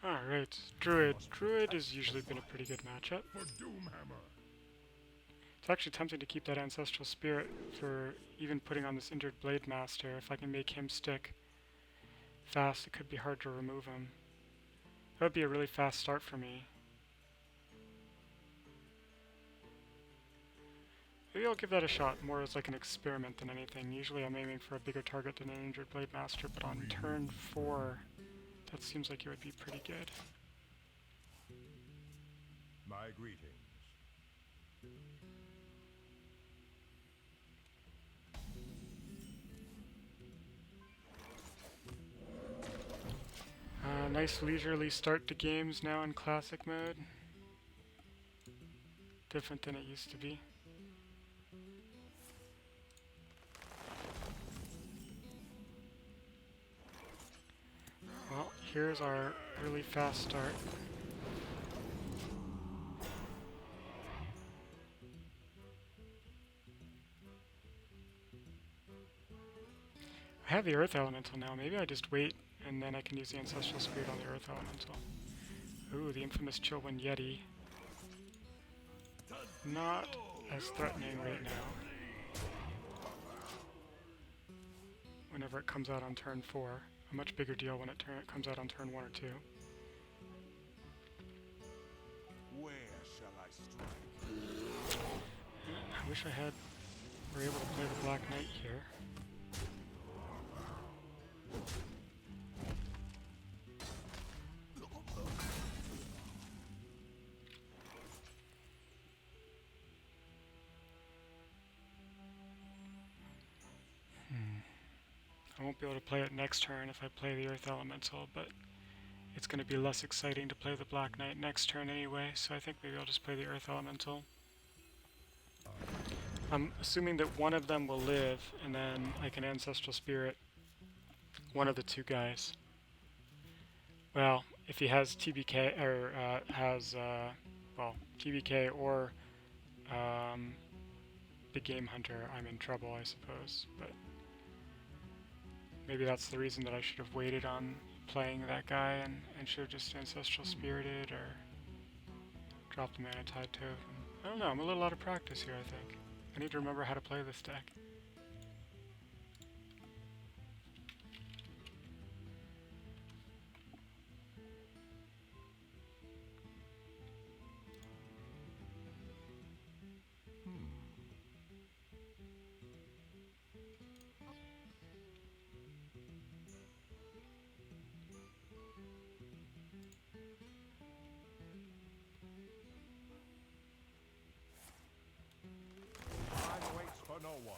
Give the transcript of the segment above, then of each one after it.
Alright, Druid. Druid has usually been a pretty good matchup. It's actually tempting to keep that Ancestral Spirit for even putting on this Injured Blade Master. If I can make him stick fast, it could be hard to remove him. That would be a really fast start for me. Maybe I'll give that a shot, more as like an experiment than anything. Usually I'm aiming for a bigger target than an Injured Blade Master, but on turn 4, that seems like it would be pretty good. My greetings. Nice leisurely start to games now in Classic mode. Different than it used to be. Well, here's our really fast start. I have the Earth Elemental now. Maybe I just wait and then I can use the Ancestral Spirit on the Earth Elemental. Ooh, the infamous Chillwind Yeti. Not as threatening right now. Whenever it comes out on turn 4. A much bigger deal when it comes out on turn 1 or 2. Where shall I strike? I wish I were able to play the Black Knight here. I won't be able to play it next turn if I play the Earth Elemental, but it's going to be less exciting to play the Black Knight next turn anyway, so I think maybe I'll just play the Earth Elemental. I'm assuming that one of them will live, and then I can Ancestral Spirit one of the two guys. Well, if he has TBK, or well, TBK or Big Game Hunter, I'm in trouble, I suppose, but maybe that's the reason that I should have waited on playing that guy and should have just Ancestral Spirited or dropped the Mana Tide Totem. I don't know, I'm a little out of practice here, I think. I need to remember how to play this deck. Time waits for no one.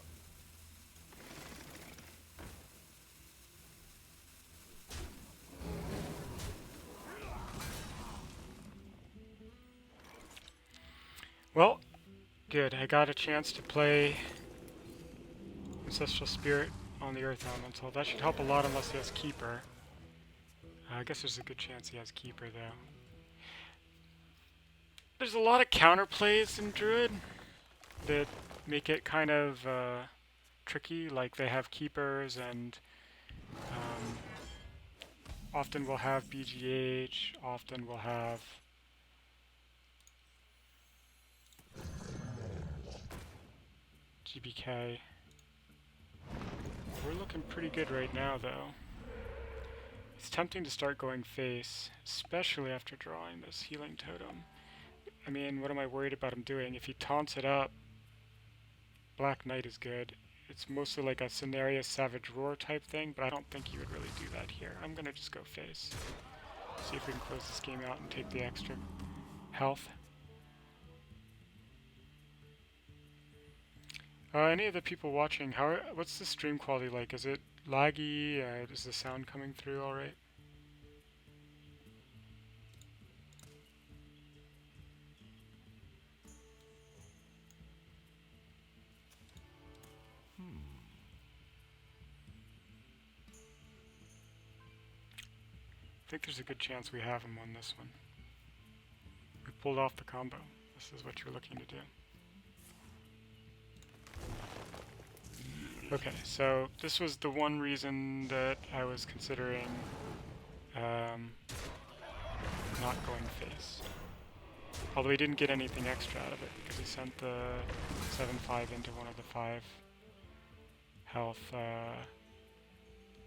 Well, good. I got a chance to play Ancestral Spirit on the Earth Elemental. That should help a lot unless he has Keeper. I guess there's a good chance he has Keeper, though. There's a lot of counterplays in Druid that make it kind of tricky. Like they have Keepers and often will have BGH, often will have GBK. We're looking pretty good right now, though. It's tempting to start going face, especially after drawing this Healing Totem. I mean, what am I worried about him doing? If he taunts it up, Black Knight is good. It's mostly like a Scenario Savage Roar type thing, but I don't think he would really do that here. I'm gonna just go face. See if we can close this game out and take the extra health. Any of the people watching, what's the stream quality like? Is it laggy? Is the sound coming through alright? I think there's a good chance we have him on this one. We pulled off the combo. This is what you're looking to do. Okay, so this was the one reason that I was considering not going face. Although he didn't get anything extra out of it because he sent the 7/5 into one of the 5 health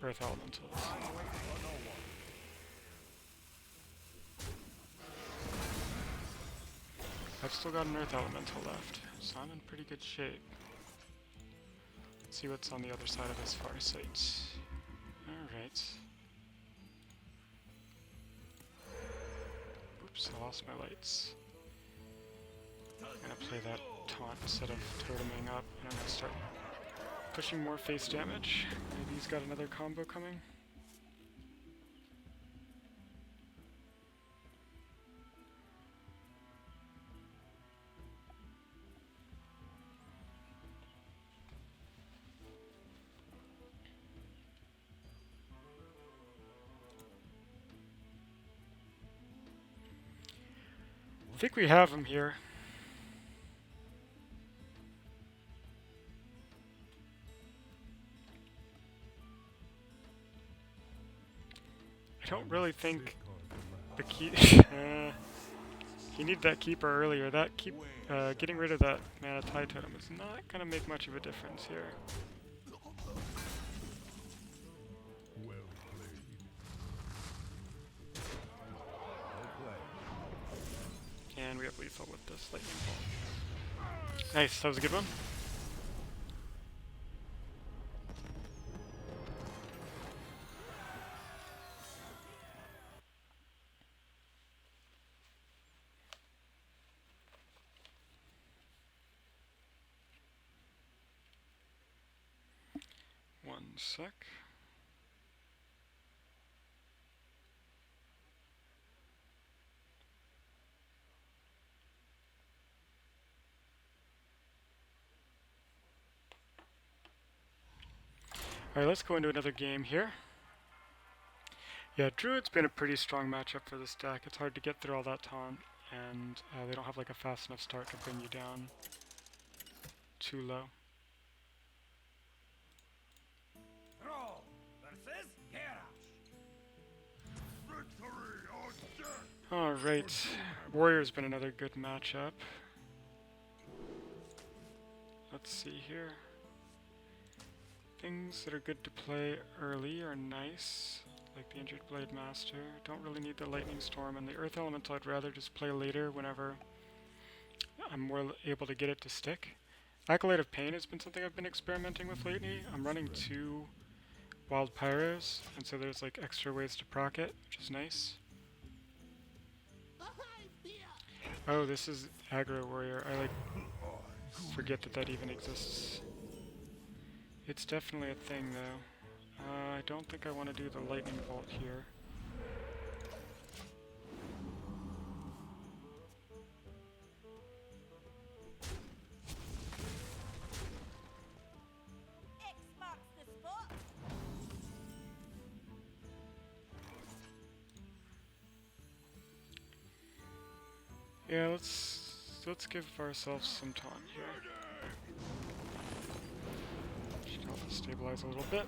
Earth Elementals. Time waits for no one. I've still got an Earth Elemental left, so I'm in pretty good shape. Let's see what's on the other side of this far sight. Alright. Oops, I lost my lights. I'm gonna play that taunt instead of toteming up, and I'm gonna start pushing more face damage. Maybe he's got another combo coming. I think we have him here. I don't really think the key. He needed that keeper earlier. That getting rid of that mana tide totem is not gonna make much of a difference here. Well played. Well played. And we have lethal with this lightning bolt. Nice, that was a good one. One sec. Alright, let's go into another game here. Yeah, Druid's been a pretty strong matchup for this deck. It's hard to get through all that taunt, and they don't have like a fast enough start to bring you down too low. Brawl versus Victory or death! Alright, Warrior's been another good matchup. Let's see here. Things that are good to play early are nice, like the Injured Blade Master. Don't really need the Lightning Storm, and the Earth Elemental I'd rather just play later whenever I'm more able to get it to stick. Acolyte of Pain has been something I've been experimenting with lately. I'm running 2 Wild Pyros, and so there's like extra ways to proc it, which is nice. Oh, this is Aggro Warrior. I like forget that that even exists. It's definitely a thing though. I don't think I want to do the lightning bolt here. X marks the spot. Yeah, let's give ourselves some taunt here. Should help us stabilize a little bit.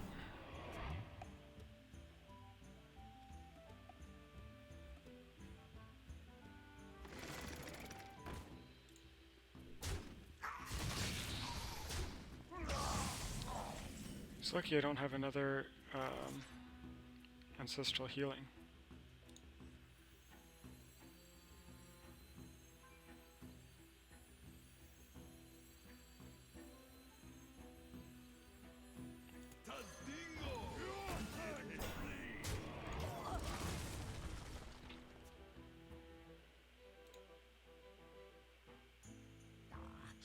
It's lucky I don't have another ancestral healing.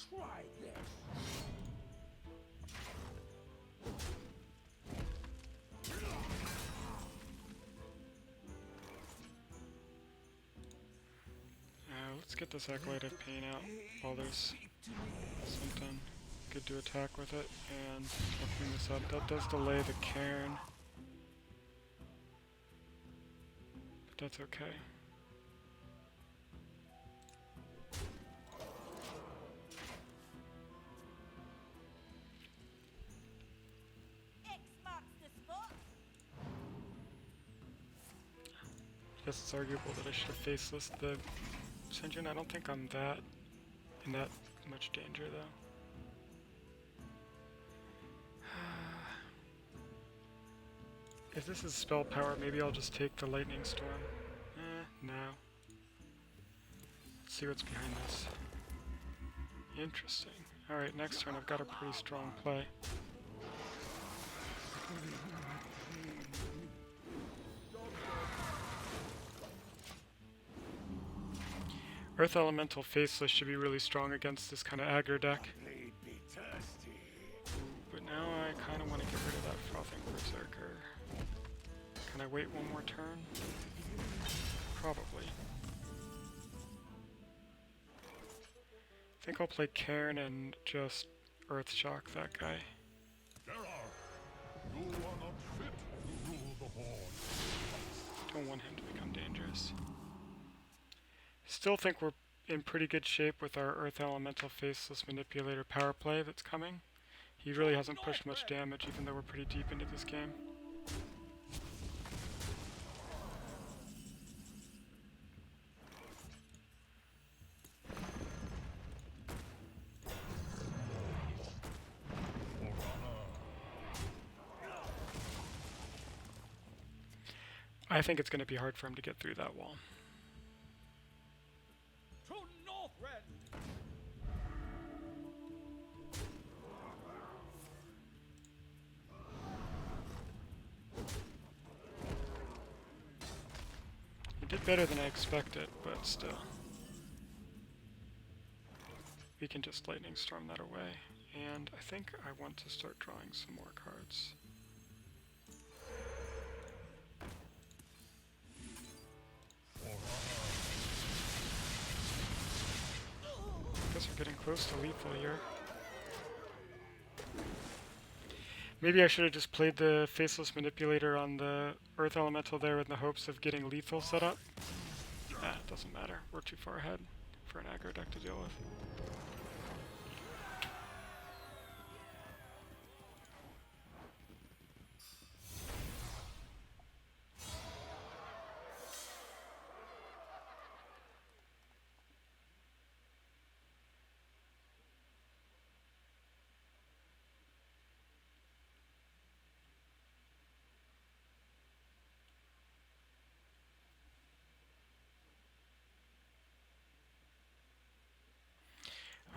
Try this. Let's get this Acolyte of Pain out while there's something good to attack with it, and I'll clean this up. That does delay the cairn, but that's okay. X marks the spot. guess it's arguable that I should have faceless the Sinjin. I don't think I'm in that much danger though. If this is spell power, maybe I'll just take the lightning storm. No. Let's see what's behind this. Interesting. Alright, next turn I've got a pretty strong play. Earth Elemental Faceless should be really strong against this kind of aggro deck. But now I kind of want to get rid of that Frothing Berserker. Can I wait one more turn? Probably. I think I'll play Cairn and just Earth Shock that guy. You are not fit to rule the Horde. Don't want him to become dangerous. Still think we're in pretty good shape with our Earth Elemental Faceless Manipulator power play that's coming. He really hasn't pushed much damage even though we're pretty deep into this game. I think it's going to be hard for him to get through that wall. To Northrend! He did better than I expected, but still. We can just Lightning Storm that away. And I think I want to start drawing some more cards. Guess we're getting close to lethal here. Maybe I should have just played the Faceless Manipulator on the Earth Elemental there in the hopes of getting lethal set up. It doesn't matter. We're too far ahead for an aggro deck to deal with.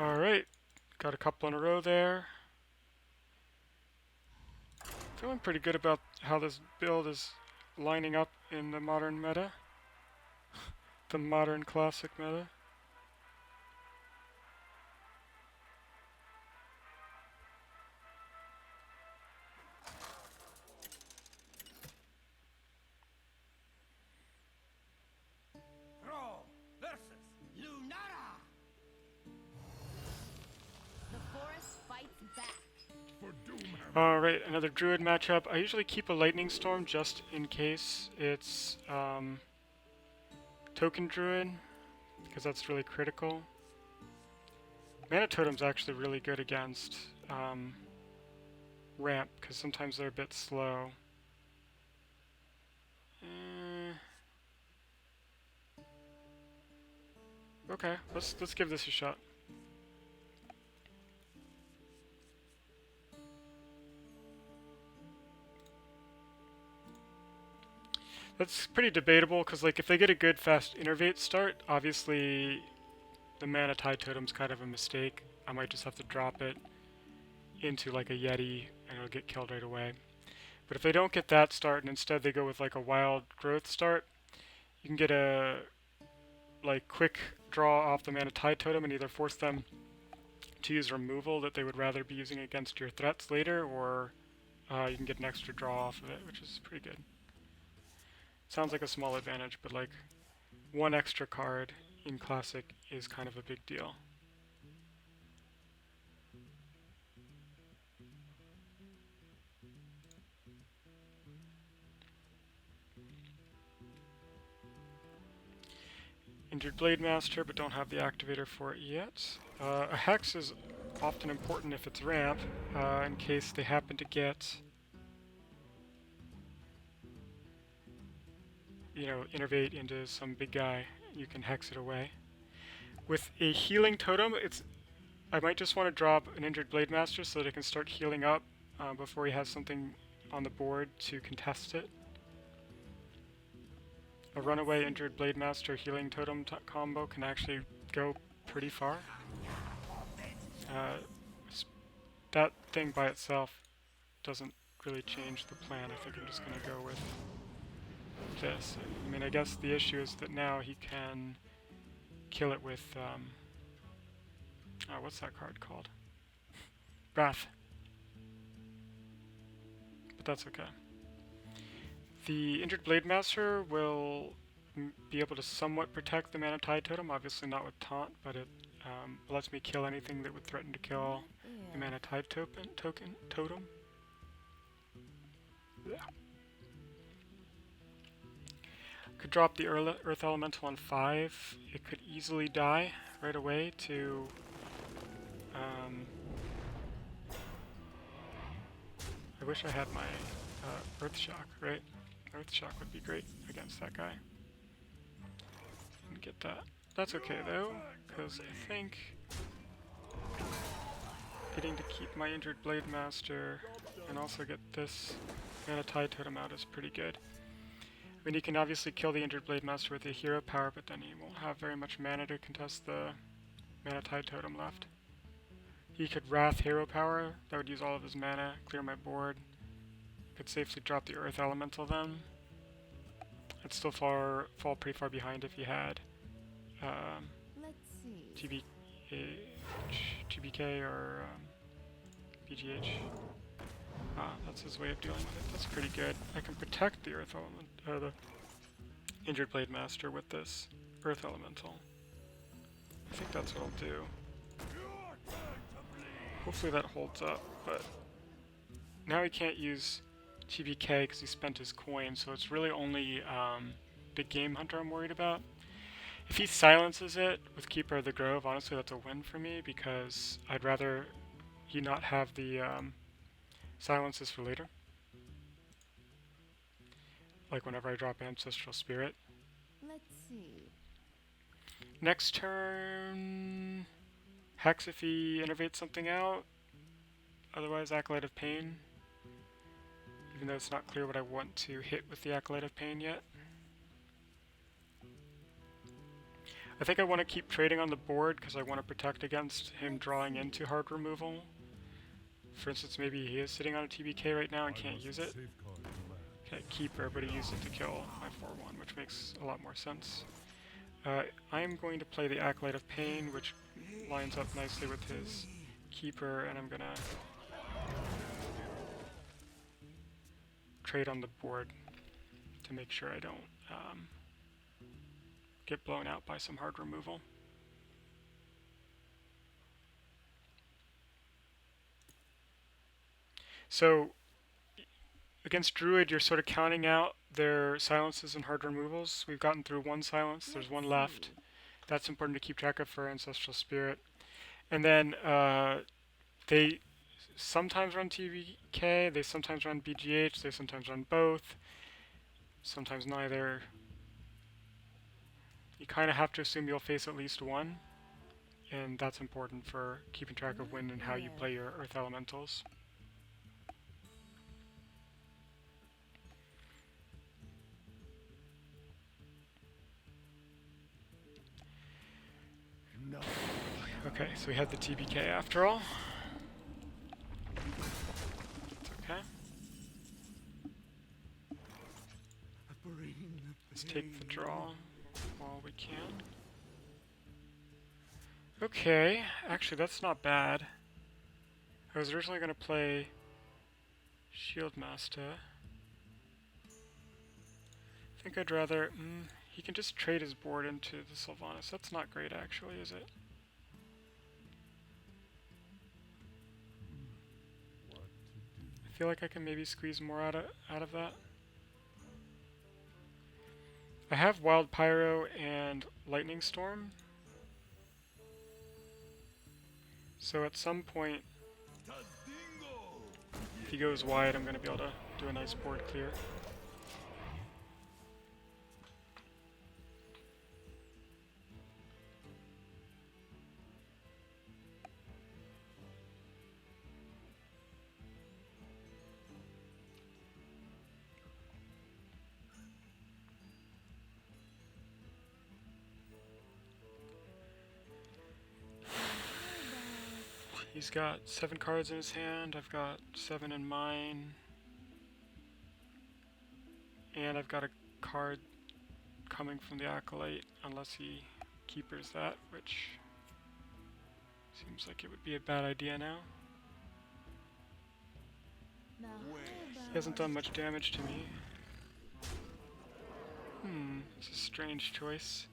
Alright, got a couple in a row there. Feeling pretty good about how this build is lining up in the modern meta. The modern classic meta. Brawl versus Lunara! The forest fights back. For Doomhammer. Alright, another Druid matchup. I usually keep a Lightning Storm just in case it's Token Druid, because that's really critical. Mana Totem's actually really good against Ramp, because sometimes they're a bit slow. Okay, let's give this a shot. That's pretty debatable, because like if they get a good fast innervate start, obviously the Mana Tide Totem's kind of a mistake. I might just have to drop it into like a Yeti and it'll get killed right away. But if they don't get that start and instead they go with like a Wild Growth start, you can get a like quick draw off the Mana Tide Totem and either force them to use removal that they would rather be using against your threats later, or you can get an extra draw off of it, which is pretty good. Sounds like a small advantage, but like one extra card in Classic is kind of a big deal. Injured Blade Master, but don't have the activator for it yet. A Hex is often important if it's ramp, in case they happen to get you know, innervate into some big guy, you can hex it away. With a healing totem, I might just want to drop an injured Blade Master so that it can start healing up before he has something on the board to contest it. A runaway injured Blade Master healing totem combo can actually go pretty far. That thing by itself doesn't really change the plan. I think I'm just going to go with this. I mean, I guess the issue is that now he can kill it with, what's that card called? Wrath. But that's okay. The Injured Blade Master will be able to somewhat protect the Mana Tide Totem, obviously not with taunt, but it lets me kill anything that would threaten to kill the Mana Tide Totem. Yeah. Could drop the Earth Elemental on 5. It could easily die right away to I wish I had my Earth Shock, right? Earth Shock would be great against that guy. Didn't get that. That's okay though, because I think getting to keep my Injured Blade Master and also get this Mana Tide Totem out is pretty good. I mean, he can obviously kill the Injured Blade Master with a hero power, but then he won't have very much mana to contest the Mana Tide Totem left. He could Wrath hero power, that would use all of his mana, clear my board. Could safely drop the Earth Elemental then. I'd still fall pretty far behind if he had TBK or BGH. That's his way of dealing with it. That's pretty good. I can protect the Earth Element, or the Injured Blade Master with this Earth Elemental. I think that's what I'll do. Hopefully that holds up, but now he can't use TBK because he spent his coin, so it's really only Big Game Hunter I'm worried about. If he silences it with Keeper of the Grove, honestly that's a win for me because I'd rather he not have the silences for later. Like whenever I drop Ancestral Spirit. Let's see. Next turn, Hex if he innervates something out. Otherwise, Acolyte of Pain. Even though it's not clear what I want to hit with the Acolyte of Pain yet. I think I want to keep trading on the board because I want to protect against him drawing into hard removal. For instance, maybe he is sitting on a TBK right now and can't use it. Okay, Keeper, but he used it to kill my 4-1, which makes a lot more sense. I'm going to play the Acolyte of Pain, which lines up nicely with his Keeper, and I'm going to trade on the board to make sure I don't get blown out by some hard removal. So, against Druid, you're sort of counting out their silences and hard removals. We've gotten through one silence, there's one left. That's important to keep track of for Ancestral Spirit. And then they sometimes run TBK, they sometimes run BGH, they sometimes run both, sometimes neither. You kind of have to assume you'll face at least one, and that's important for keeping track of when and how you play your Earth Elementals. No. Okay, so we had the TBK after all. It's okay. Let's take the draw while we can. Okay, actually that's not bad. I was originally going to play Shield Master. I think I'd rather... he can just trade his board into the Sylvanas. That's not great actually, is it? I feel like I can maybe squeeze more out of that. I have Wild Pyro and Lightning Storm. So at some point, if he goes wide, I'm going to be able to do a nice board clear. He's got 7 cards in his hand, I've got 7 in mine. And I've got a card coming from the Acolyte, unless he keepers that, which seems like it would be a bad idea now. Now, how He hasn't about done much damage to me. It's a strange choice.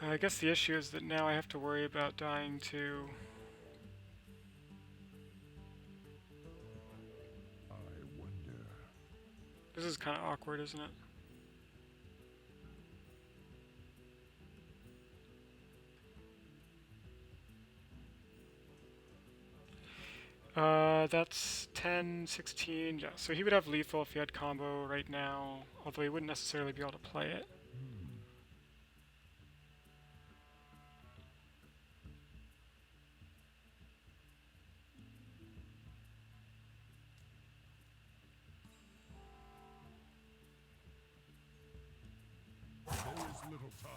I guess the issue is that now I have to worry about dying to... I wonder. This is kind of awkward, isn't it? That's 10, 16, yeah. So he would have lethal if he had combo right now, although he wouldn't necessarily be able to play it. There is little time.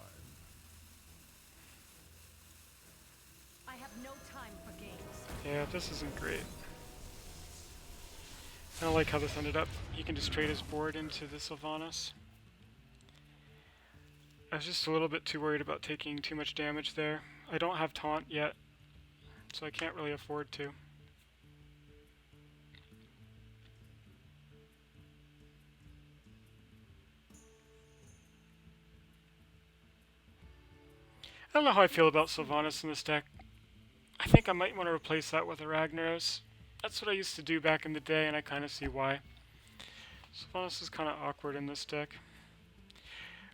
I have no time for games. Yeah, this isn't great. I don't like how this ended up. He can just trade his board into the Sylvanas. I was just a little bit too worried about taking too much damage there. I don't have taunt yet, so I can't really afford to. I don't know how I feel about Sylvanas in this deck. I think I might want to replace that with a Ragnaros. That's what I used to do back in the day, and I kind of see why. Sylvanas is kind of awkward in this deck.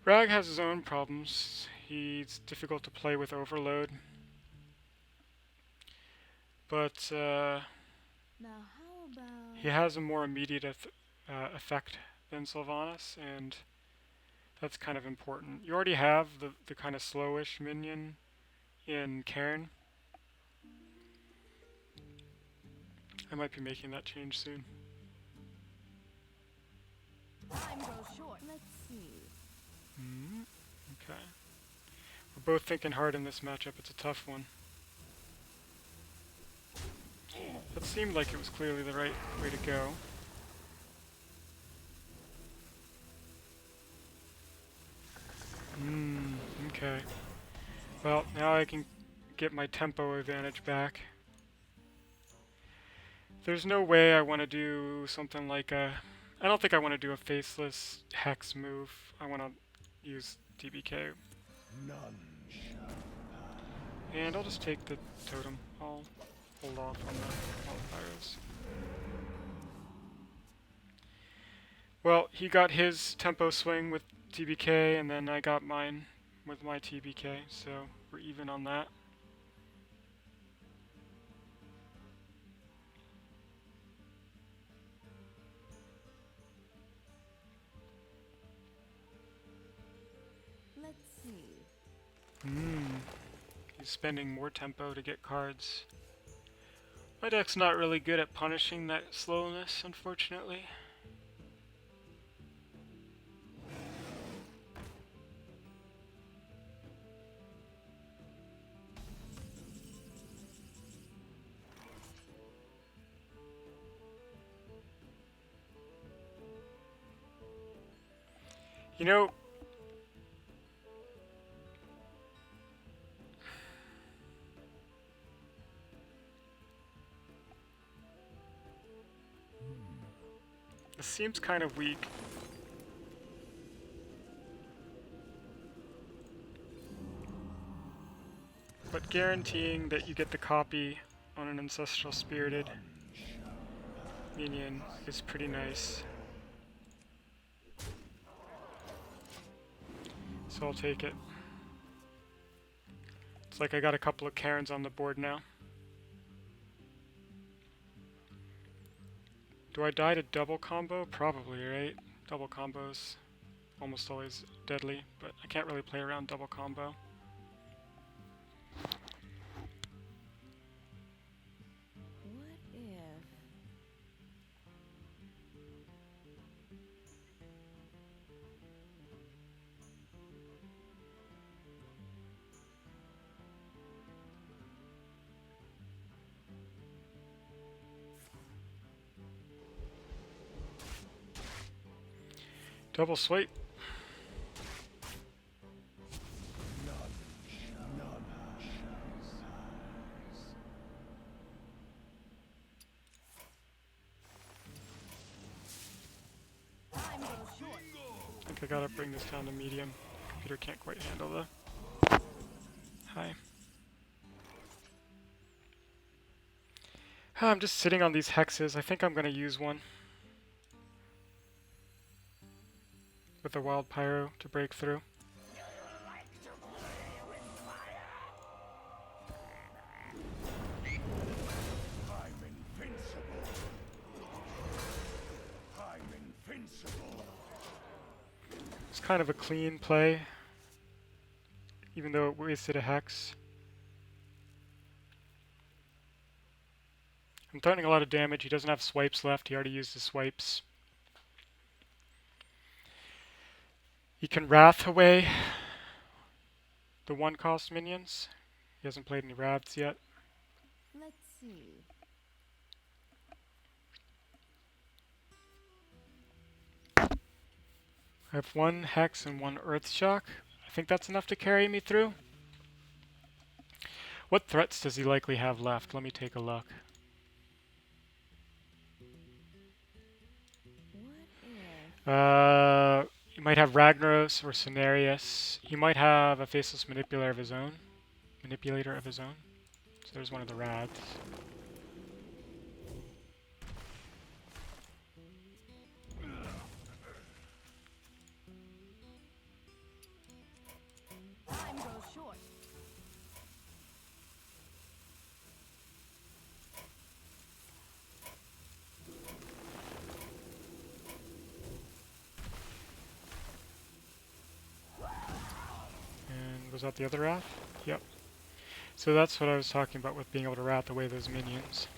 Rag has his own problems. He's difficult to play with Overload. But now? How about he has a more immediate effect than Sylvanas, and that's kind of important. You already have the kind of slowish minion in Cairn. I might be making that change soon. Time grows short. let's see. Okay. We're both thinking hard in this matchup. It's a tough one. That seemed like it was clearly the right way to go. Okay. Well, now I can get my tempo advantage back. There's no way I want to do something like a... I don't think I want to do a faceless hex move. I want to use DBK. None shall. And I'll just take the totem. I'll hold off on the modifiers. Well, he got his tempo swing with TBK, and then I got mine with my TBK, so we're even on that. Let's see. He's spending more tempo to get cards. My deck's not really good at punishing that slowness, unfortunately. You know, this seems kind of weak. But guaranteeing that you get the copy on an Ancestral Spirited minion is pretty nice. So I'll take it. It's like I got a couple of Karens on the board now. Do I die to double combo? Probably, right? Double combos almost always deadly, but I can't really play around double combo. What if? Double swipe. Time goes short. I think I gotta bring this down to medium. Computer can't quite handle the high. I'm just sitting on these hexes. I think I'm gonna use one with the wild pyro to break through. I'm invincible. I'm invincible. It's kind of a clean play, even though it wasted a hex. I'm threatening a lot of damage. He doesn't have swipes left. He already used his swipes. He can Wrath away the one-cost minions. He hasn't played any Wraths yet. Let's see. I have one Hex and one Earth Shock. I think that's enough to carry me through. What threats does he likely have left? Let me take a look. What if? He might have Ragnaros or Cenarius. He might have a Faceless Manipulator of his own. So there's one of the Rads. Time goes short. And was that the other Wrath? Yep. So that's what I was talking about with being able to Wrath away those minions.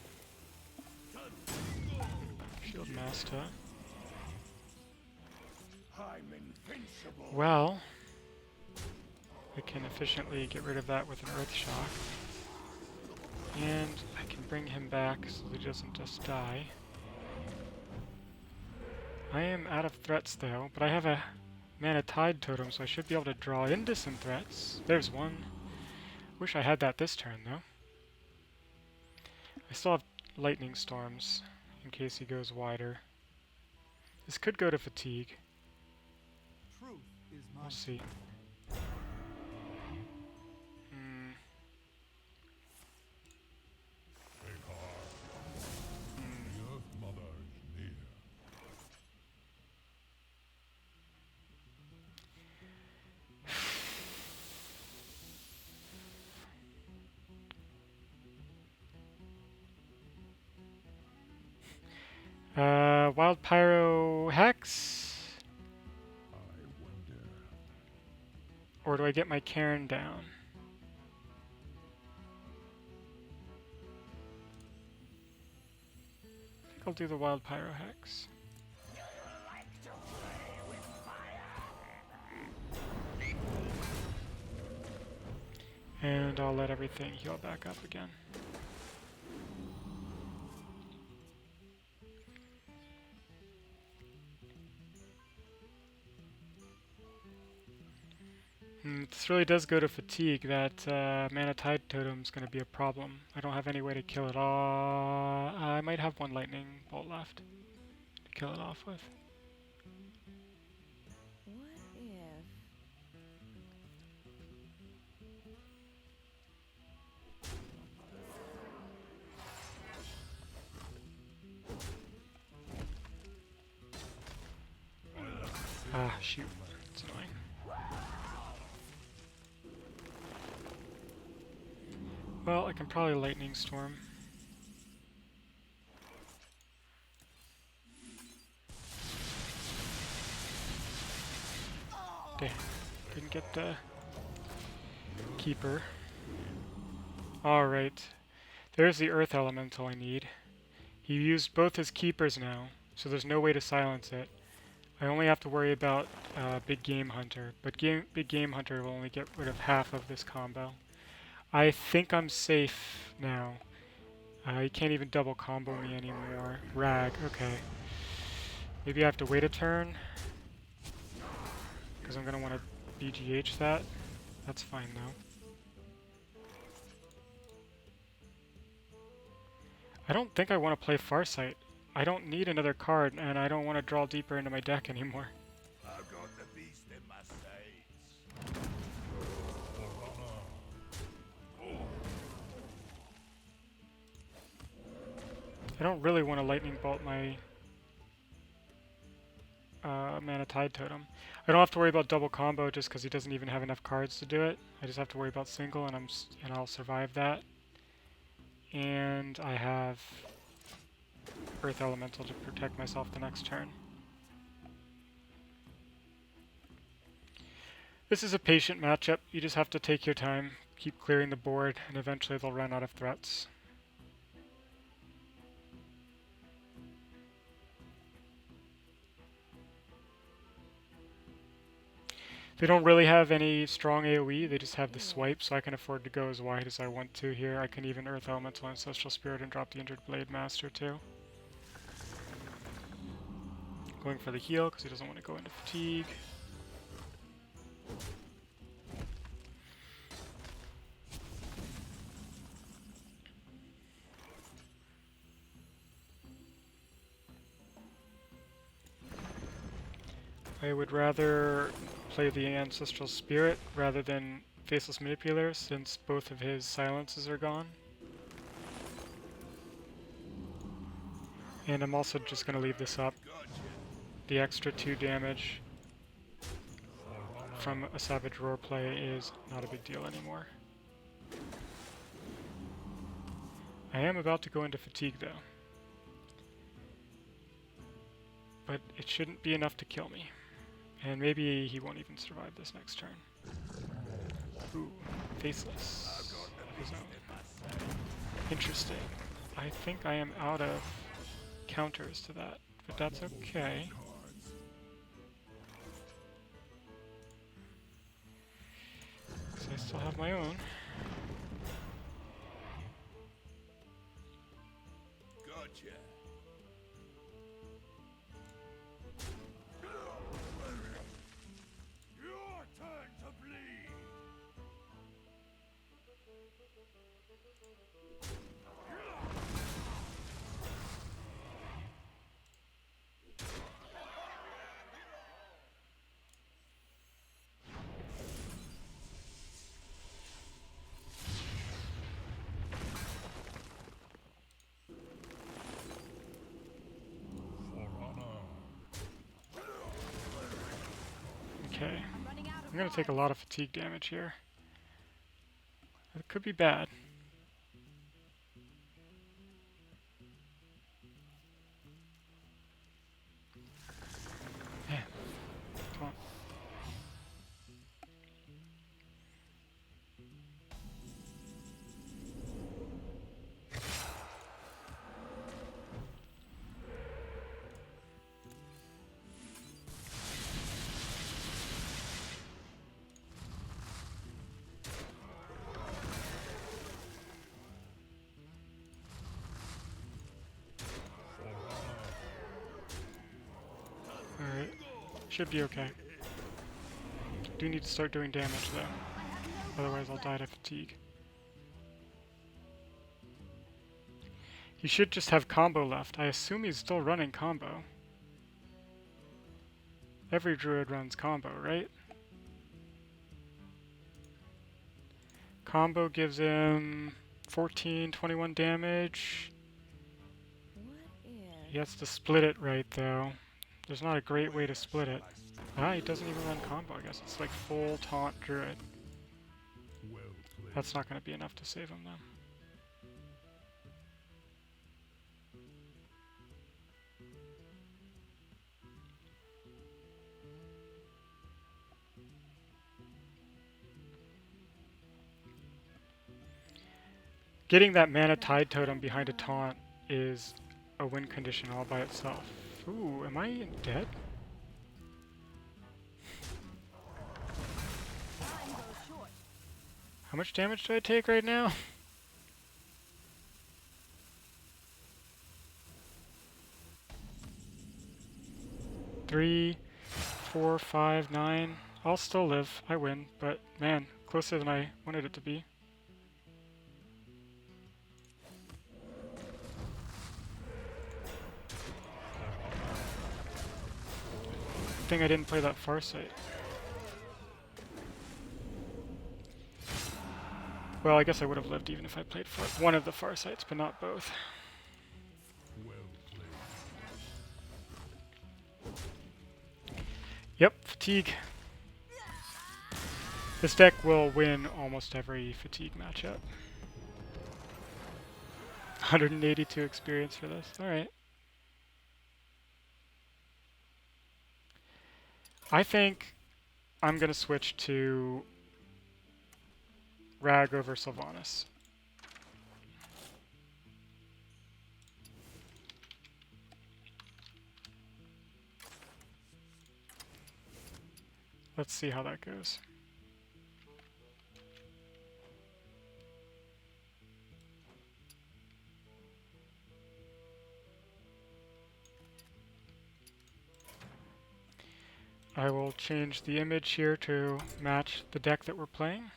Shield Master. I'm invincible. Well, I can efficiently get rid of that with an Earth Shock. And I can bring him back so he doesn't just die. I am out of threats though, but I have a Mana Tide Totem, so I should be able to draw into some threats. There's one. Wish I had that this turn though. I still have Lightning Storms in case he goes wider. This could go to Fatigue. Truth is my We'll see. Hmm. Take heart. The Earth Mother is near. Wild Pyro Hex? I wonder. Or do I get my Cairn down? I think I'll do the Wild Pyro Hex. And I'll let everything heal back up again. This really does go to Fatigue. That Mana Tide Totem's going to be a problem. I don't have any way to kill it all. I might have one Lightning Bolt left to kill it off with. What if? Ah, shoot. It's annoying. Well, I can probably Lightning Storm. and get the keeper. Alright. There's the earth elemental I need. He used both his keepers now, so there's no way to silence it. I only have to worry about Big Game Hunter, but Big Game Hunter will only get rid of half of this combo. I think I'm safe now. He can't even double combo me anymore. Rag, okay. Maybe I have to wait a turn, because I'm going to want to BGH that. That's fine though. I don't think I want to play Farsight. I don't need another card, and I don't want to draw deeper into my deck anymore. I've got the beast in my sights. I don't really want to Lightning Bolt my Mana Tide Totem. I don't have to worry about double combo just because he doesn't even have enough cards to do it. I just have to worry about single, and I'll survive that. And I have Earth Elemental to protect myself the next turn. This is a patient matchup. You just have to take your time, keep clearing the board, and eventually they'll run out of threats. They don't really have any strong AoE, they just have the swipe, so I can afford to go as wide as I want to here. I can even Earth Elemental Ancestral Spirit and drop the Injured Blade Master too. Going for the heal because he doesn't want to go into fatigue. I would rather play the Ancestral Spirit rather than Faceless Manipulator since both of his silences are gone. And I'm also just going to leave this up. The extra 2 damage from a Savage Roar play is not a big deal anymore. I am about to go into fatigue though. But it shouldn't be enough to kill me. And maybe he won't even survive this next turn. Ooh, Faceless of his own. Interesting. I think I am out of counters to that, but that's okay. Because I still have my own. Gotcha. Your turn to bleed. Okay. I'm going to take a lot of fatigue damage here. It could be bad. Man. Come on. Alright. Should be okay. Do need to start doing damage though. Otherwise I'll die to fatigue. He should just have combo left. I assume he's still running combo. Every druid runs combo, right? Combo gives him 14, 21 damage. What if? He has to split it right though. There's not a great way to split it. Ah, he doesn't even run combo, I guess. It's like full taunt druid. Well played. That's not going to be enough to save him though. Getting that mana tide totem behind a taunt is a win condition all by itself. Ooh, am I dead? Time goes short. How much damage do I take right now? 3, 4, 5, 9. I'll still live. I win, but man, closer than I wanted it to be. Good thing I didn't play that Farsight. Well, I guess I would have lived even if I played one of the Farsights, but not both. Well played. Yep, fatigue. This deck will win almost every fatigue matchup. 182 experience for this. Alright. I think I'm going to switch to Rag over Sylvanas. Let's see how that goes. I will change the image here to match the deck that we're playing.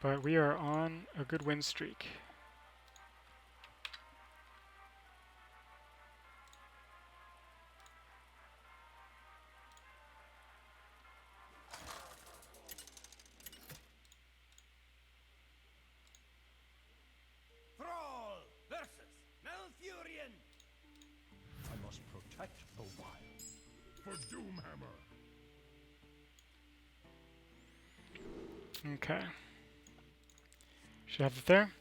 But we are on a good win streak. Thrall versus Malfurion. I must protect the wild. For Doomhammer. Okay. Should have it there.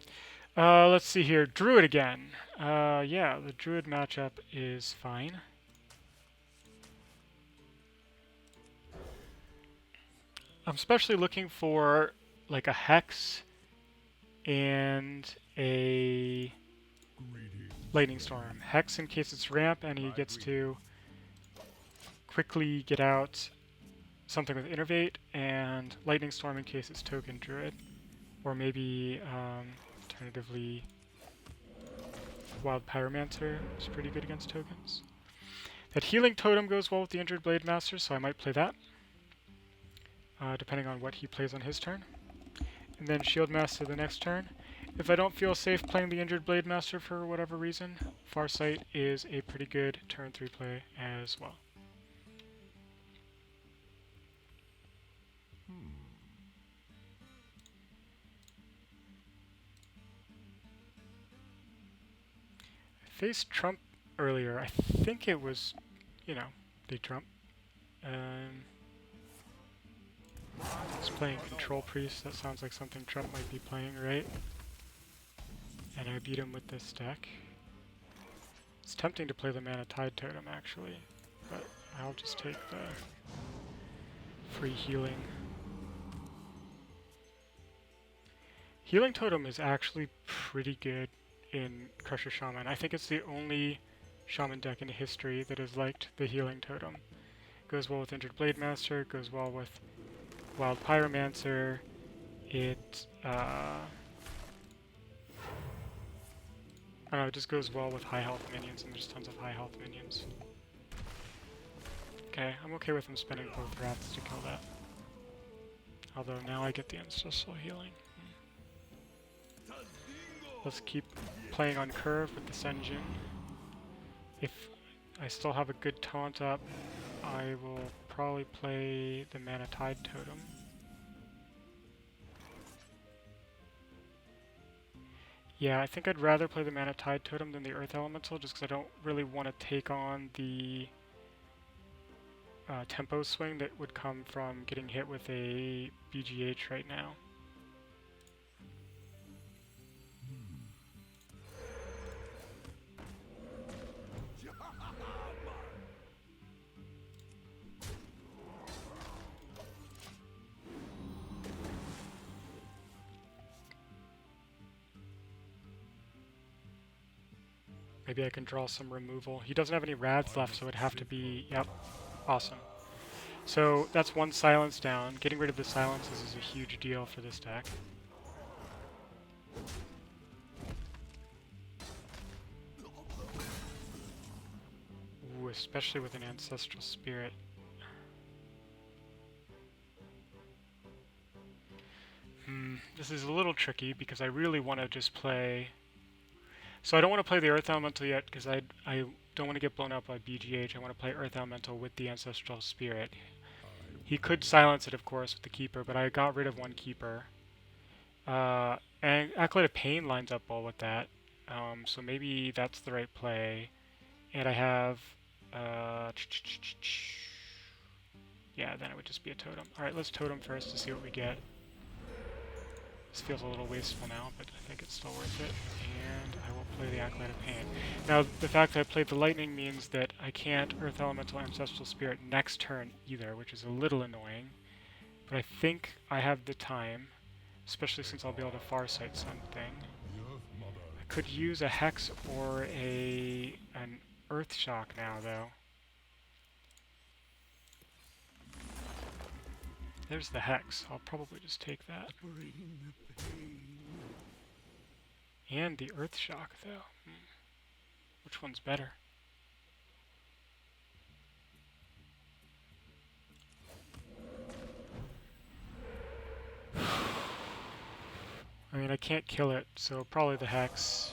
Let's see here. Druid again. Yeah, the Druid matchup is fine. I'm especially looking for like a Hex and a Greedy. Lightning Storm. Hex in case it's ramp and he gets to quickly get out something with Innervate, and Lightning Storm in case it's token Druid. Or maybe, alternatively, Wild Pyromancer is pretty good against tokens. That Healing Totem goes well with the Injured Blade Master, so I might play that. Depending on what he plays on his turn. And then Shield Master the next turn. If I don't feel safe playing the Injured Blade Master for whatever reason, Farsight is a pretty good turn 3 play as well. I faced Trump earlier. I think it was, you know, the Trump. He's playing Control Priest. That sounds like something Trump might be playing, right? And I beat him with this deck. It's tempting to play the Mana Tide Totem, actually, but I'll just take the free healing. Healing Totem is actually pretty good in Crusher Shaman. I think it's the only Shaman deck in history that has liked the Healing Totem. Goes well with Injured Blade Master, goes well with Wild Pyromancer. It, I don't know, it just goes well with high health minions, and there's tons of high health minions. Okay, I'm okay with him spending both wraths to kill that. Although now I get the ancestral healing. Let's keep playing on curve with the Senjin. If I still have a good taunt up, I will probably play the Mana Tide Totem. Yeah, I think I'd rather play the Mana Tide Totem than the Earth Elemental, just because I don't really want to take on the tempo swing that would come from getting hit with a BGH right now. Maybe I can draw some removal. He doesn't have any rads left, so it'd have to be... Yep. Awesome. So that's one silence down. Getting rid of the silences is a huge deal for this deck. Ooh, especially with an Ancestral Spirit. This is a little tricky because I really want to just play... So I don't want to play the Earth Elemental yet because I don't want to get blown up by BGH. I want to play Earth Elemental with the Ancestral Spirit. He could silence it, of course, with the Keeper, but I got rid of one Keeper. And Acolyte of Pain lines up well with that. So maybe that's the right play. And I have... yeah, then it would just be a Totem. Alright, let's Totem first to see what we get. This feels a little wasteful now, but I think it's still worth it. And I will play the Acolyte of Pain. Now, the fact that I played the Lightning means that I can't Earth Elemental Ancestral Spirit next turn either, which is a little annoying. But I think I have the time, especially since I'll be able to Farsight something. I could use a Hex or an Earth Shock now, though. There's the Hex. I'll probably just take that. And the Earth Shock, though. Which one's better? I mean, I can't kill it, so probably the Hex.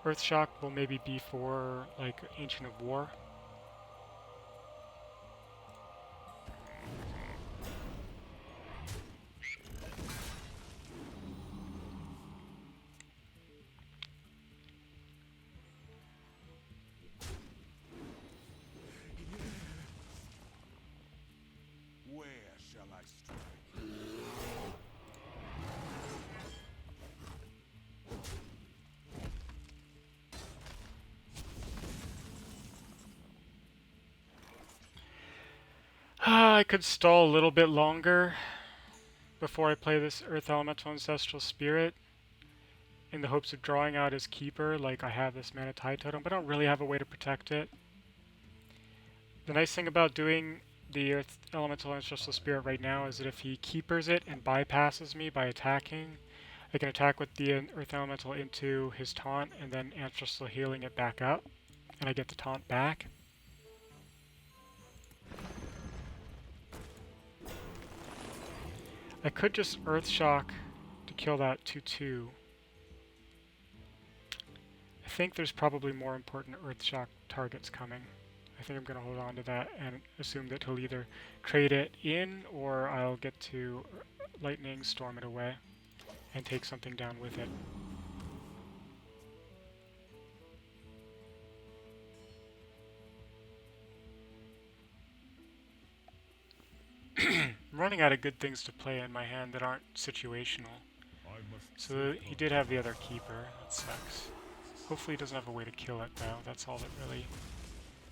Earth Shock will maybe be for, like, Ancient of War. Where shall I strike? I could stall a little bit longer before I play this Earth Elemental Ancestral Spirit in the hopes of drawing out his Keeper, like I have this Mana Tide Totem, but I don't really have a way to protect it. The nice thing about doing the Earth Elemental Ancestral Spirit right now is that if he Keepers it and bypasses me by attacking, I can attack with the Earth Elemental into his taunt and then Ancestral Healing it back up, and I get the taunt back. I could just Earth Shock to kill that 2/2. I think there's probably more important Earth Shock targets coming. I think I'm going to hold on to that and assume that he'll either trade it in or I'll get to Lightning Storm it away and take something down with it. I'm running out of good things to play in my hand that aren't situational. So he did have the other Keeper. That sucks. Hopefully he doesn't have a way to kill it though. That's all that really...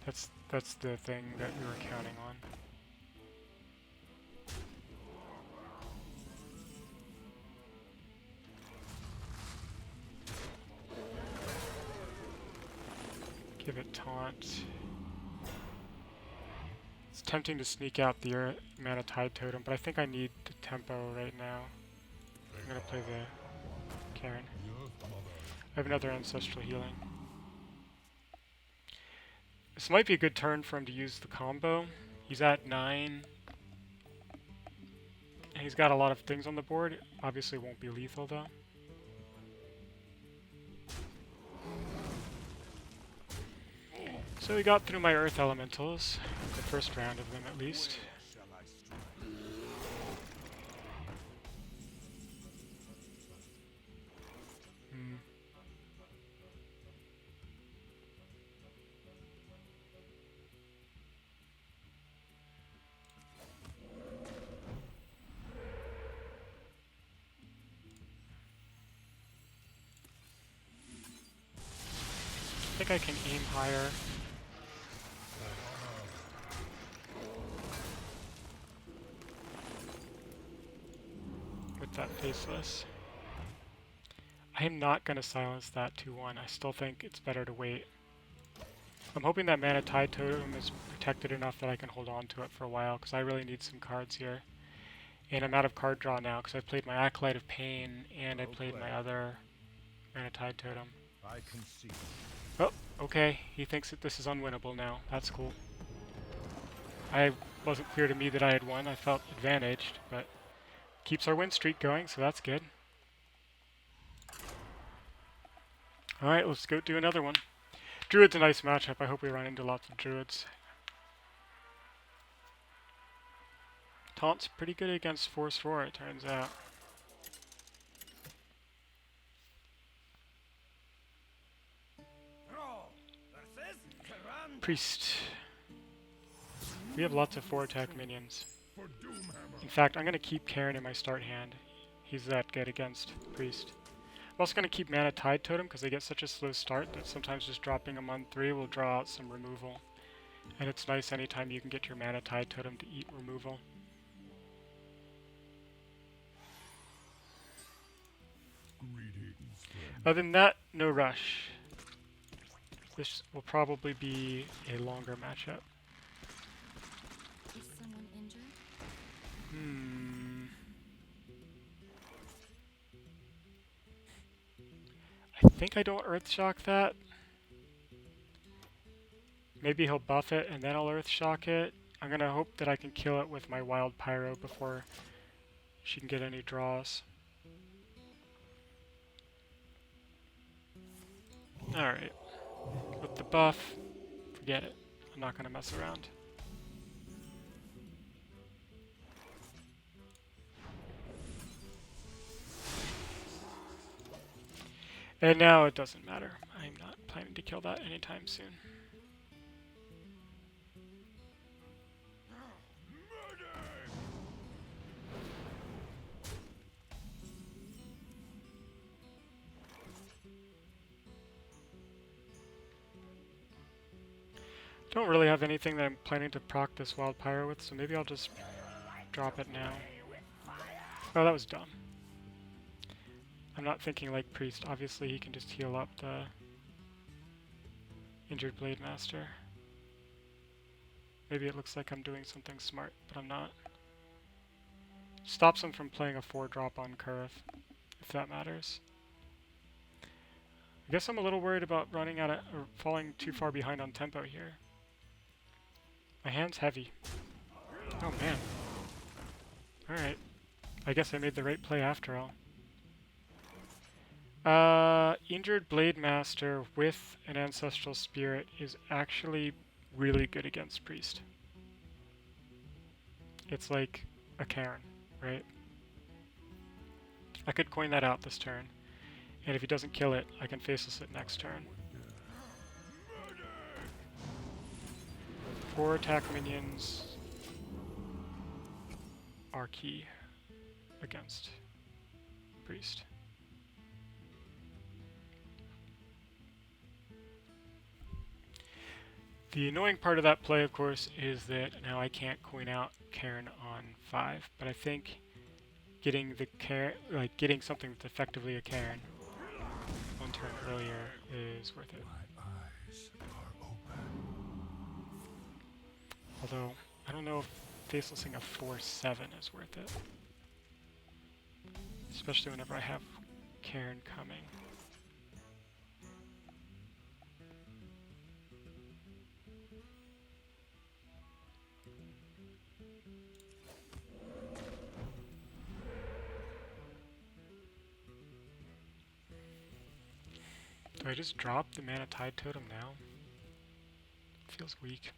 That's the thing that we were counting on. Give it taunt. It's tempting to sneak out the Mana Tide Totem, but I think I need the tempo right now. I'm gonna play the Karen. I have another Ancestral Healing. This might be a good turn for him to use the combo. He's at 9. And he's got a lot of things on the board. Obviously won't be lethal though. So we got through my Earth Elementals, the first round of them at least. I think I can aim higher. With that Faceless. I am not going to silence that 2-1. I still think it's better to wait. I'm hoping that Mana Tide Totem is protected enough that I can hold on to it for a while, because I really need some cards here. And I'm out of card draw now, because I played my Acolyte of Pain, and I played my other Mana Tide Totem. I concede. Oh, okay. He thinks that this is unwinnable now. That's cool. I wasn't clear to me that I had won. I felt advantaged, but keeps our win streak going, so that's good. Alright, let's go do another one. Druid's a nice matchup. I hope we run into lots of Druids. Taunt's pretty good against Force Roar, it turns out. Priest. We have lots of 4-attack minions. In fact, I'm going to keep Karen in my start hand. He's that good against Priest. I'm also going to keep Mana Tide Totem because they get such a slow start that sometimes just dropping them on 3 will draw out some removal. And it's nice anytime you can get your Mana Tide Totem to eat removal. Other than that, no rush. This will probably be a longer matchup. Is someone injured? I think I don't Earthshock that. Maybe he'll buff it and then I'll Earthshock it. I'm gonna hope that I can kill it with my Wild Pyro before she can get any draws. Alright. With the buff, forget it. I'm not gonna mess around. And now it doesn't matter. I'm not planning to kill that anytime soon. Don't really have anything that I'm planning to proc this Wild Pyro with, so maybe I'll just drop it now. Oh, that was dumb. I'm not thinking like Priest. Obviously he can just heal up the injured Blade Master. Maybe it looks like I'm doing something smart, but I'm not. Stops him from playing a 4-drop on Kurith, if that matters. I guess I'm a little worried about running out of, or falling too far behind on tempo here. My hand's heavy. Oh man. Alright. I guess I made the right play after all. Injured Blade Master with an Ancestral Spirit is actually really good against Priest. It's like a Karen, right? I could coin that out this turn. And if he doesn't kill it, I can faceless it next turn. 4-attack minions are key against Priest. The annoying part of that play, of course, is that now I can't coin out Karen on 5, but I think getting the getting something that's effectively a Karen one turn earlier is worth it. Although, I don't know if facelessing a 4-7 is worth it. Especially whenever I have Karen coming. Do I just drop the Mana Tide Totem now? Feels weak.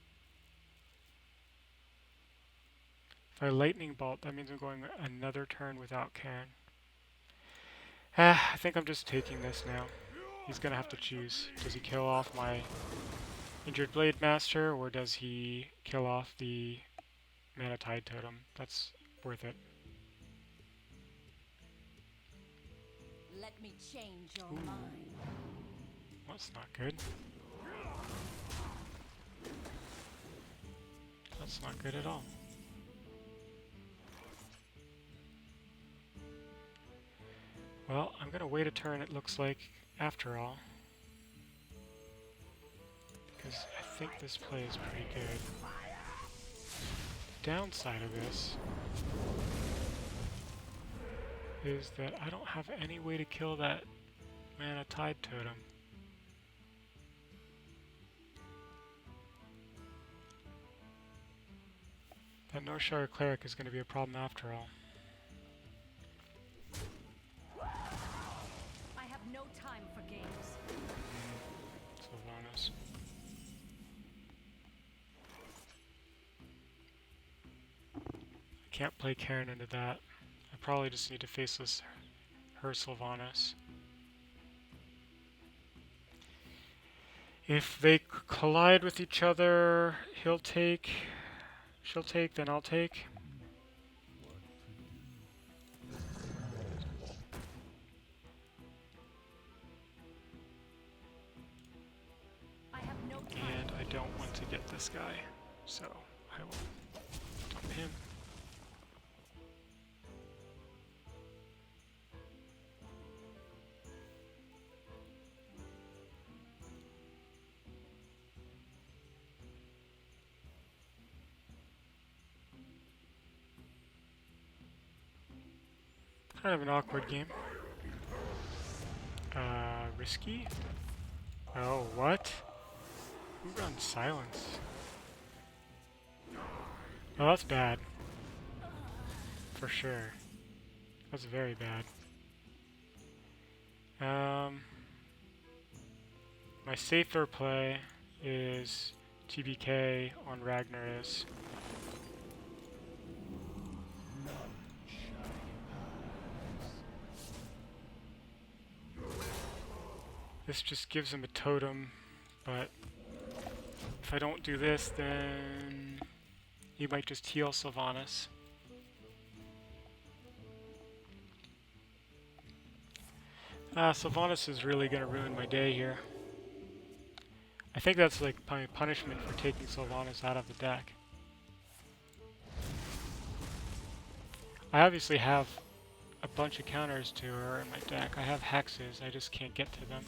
If I Lightning Bolt, that means I'm going another turn without Karen. I think I'm just taking this now. He's gonna have to choose. Does he kill off my injured Blade Master, or does he kill off the Mana Tide Totem? That's worth it. Let me change your mind. That's not good. That's not good at all. Well, I'm gonna wait a turn, it looks like, after all. Because I think this play is pretty good. The downside of this is that I don't have any way to kill that mana tide totem. That Northshire cleric is going to be a problem after all. I have no time for games. Sylvanas. I can't play Karen into that. I probably just need to faceless her Sylvanas. If they collide with each other, she'll take, then I'll take. I have no time. And I don't want to get this guy, so I will dump him. Kind of an awkward game. Risky? Oh, what? Who runs silence? Oh, that's bad. For sure. That's very bad. My safer play is TBK on Ragnaros. This just gives him a totem, but if I don't do this, then he might just heal Sylvanas. Sylvanas is really going to ruin my day here. I think that's like my punishment for taking Sylvanas out of the deck. I obviously have a bunch of counters to her in my deck. I have hexes, I just can't get to them.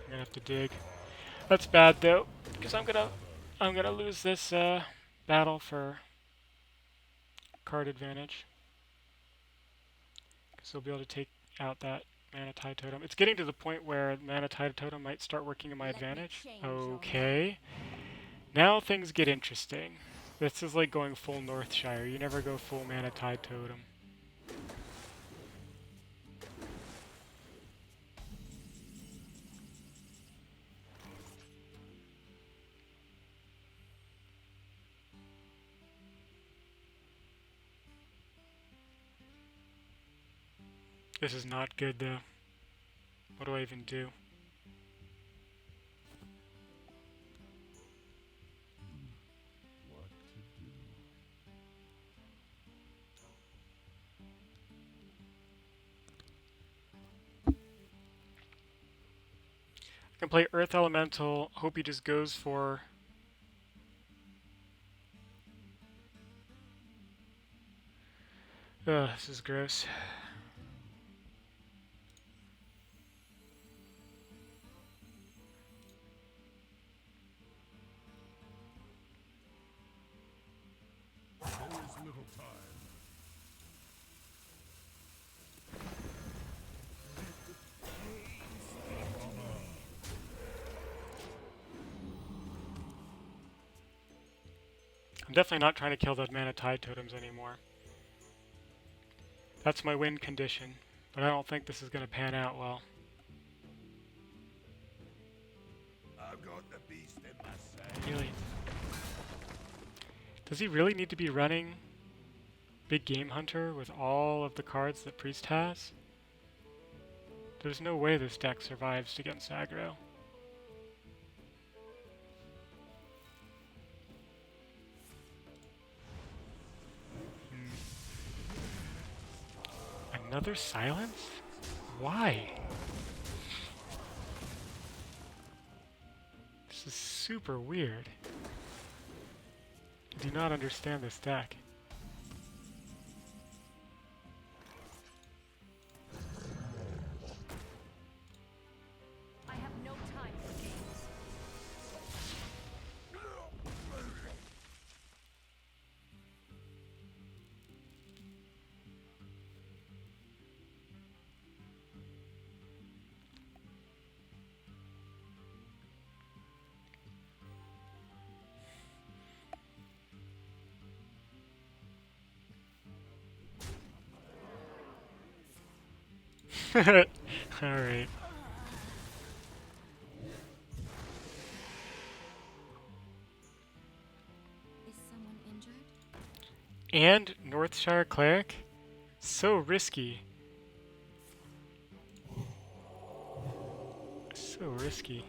I'm gonna have to dig. That's bad though, because I'm gonna lose this battle for card advantage. Because they'll be able to take out that mana tide totem. It's getting to the point where mana tide totem might start working in my advantage. Okay. Now things get interesting. This is like going full Northshire. You never go full mana tide totem. This is not good though. What do I even do? I can play Earth Elemental, hope he just goes for... Ugh, this is gross. There is little time. I'm definitely not trying to kill those mana tide totems anymore. That's my win condition, but I don't think this is going to pan out well. I've got the beast in my sight. Really? Does he really need to be running Big Game Hunter with all of the cards that Priest has? There's no way this deck survives against Aggro. Another silence? Why? This is super weird. do not understand this deck. I have no time for games. Alright. Is someone injured? And Northshire Cleric? So risky. So risky.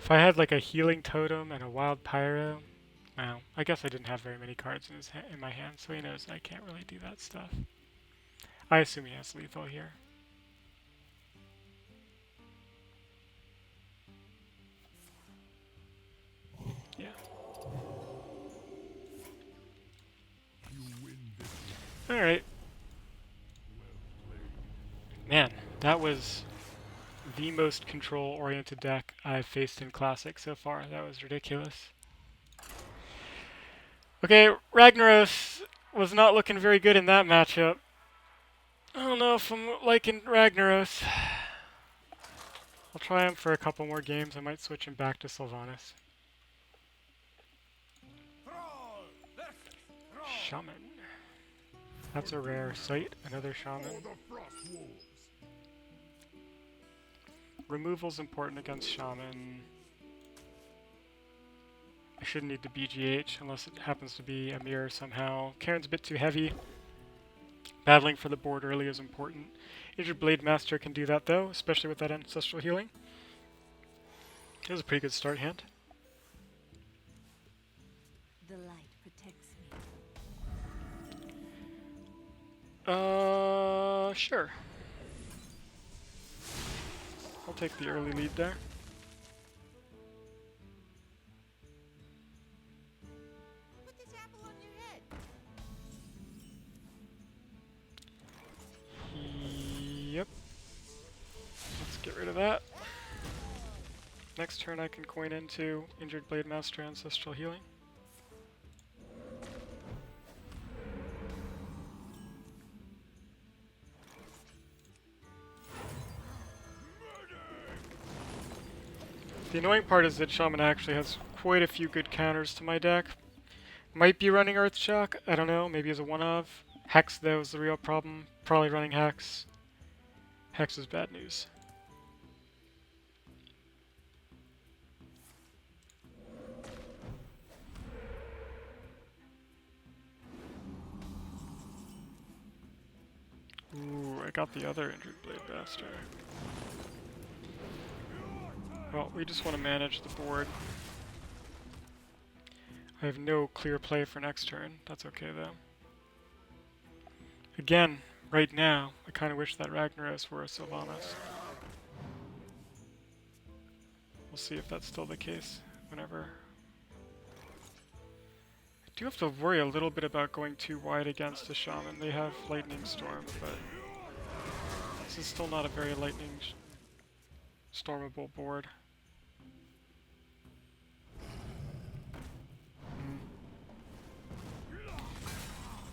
If I had like a healing totem and a wild pyro, well, I guess I didn't have very many cards in in my hand, so he knows I can't really do that stuff. I assume he has lethal here. Yeah. All right. Man, that was the most control-oriented deck I've faced in Classic so far. That was ridiculous. Okay, Ragnaros was not looking very good in that matchup. I don't know if I'm liking Ragnaros. I'll try him for a couple more games. I might switch him back to Sylvanas. Shaman. That's a rare sight. Another Shaman. Removal's important against Shaman. I shouldn't need the BGH unless it happens to be a mirror somehow. Karen's a bit too heavy. Battling for the board early is important. Injured Blade Master can do that though, especially with that ancestral healing. It was a pretty good start hand. The light protects me. Sure. I'll take the early lead there. Put this apple on your head. Yep. Let's get rid of that. Next turn I can coin into Injured Blade Master Ancestral Healing. The annoying part is that Shaman actually has quite a few good counters to my deck. Might be running Earthshock, I don't know, maybe as a one-of. Hex though is the real problem. Probably running Hex. Hex is bad news. Ooh, I got the other Injured Blade Master. Well, we just want to manage the board. I have no clear play for next turn. That's okay though. Again, right now, I kind of wish that Ragnaros were a Sylvanas. We'll see if that's still the case whenever. I do have to worry a little bit about going too wide against a Shaman. They have Lightning Storm, but this is still not a very Lightning Stormable board.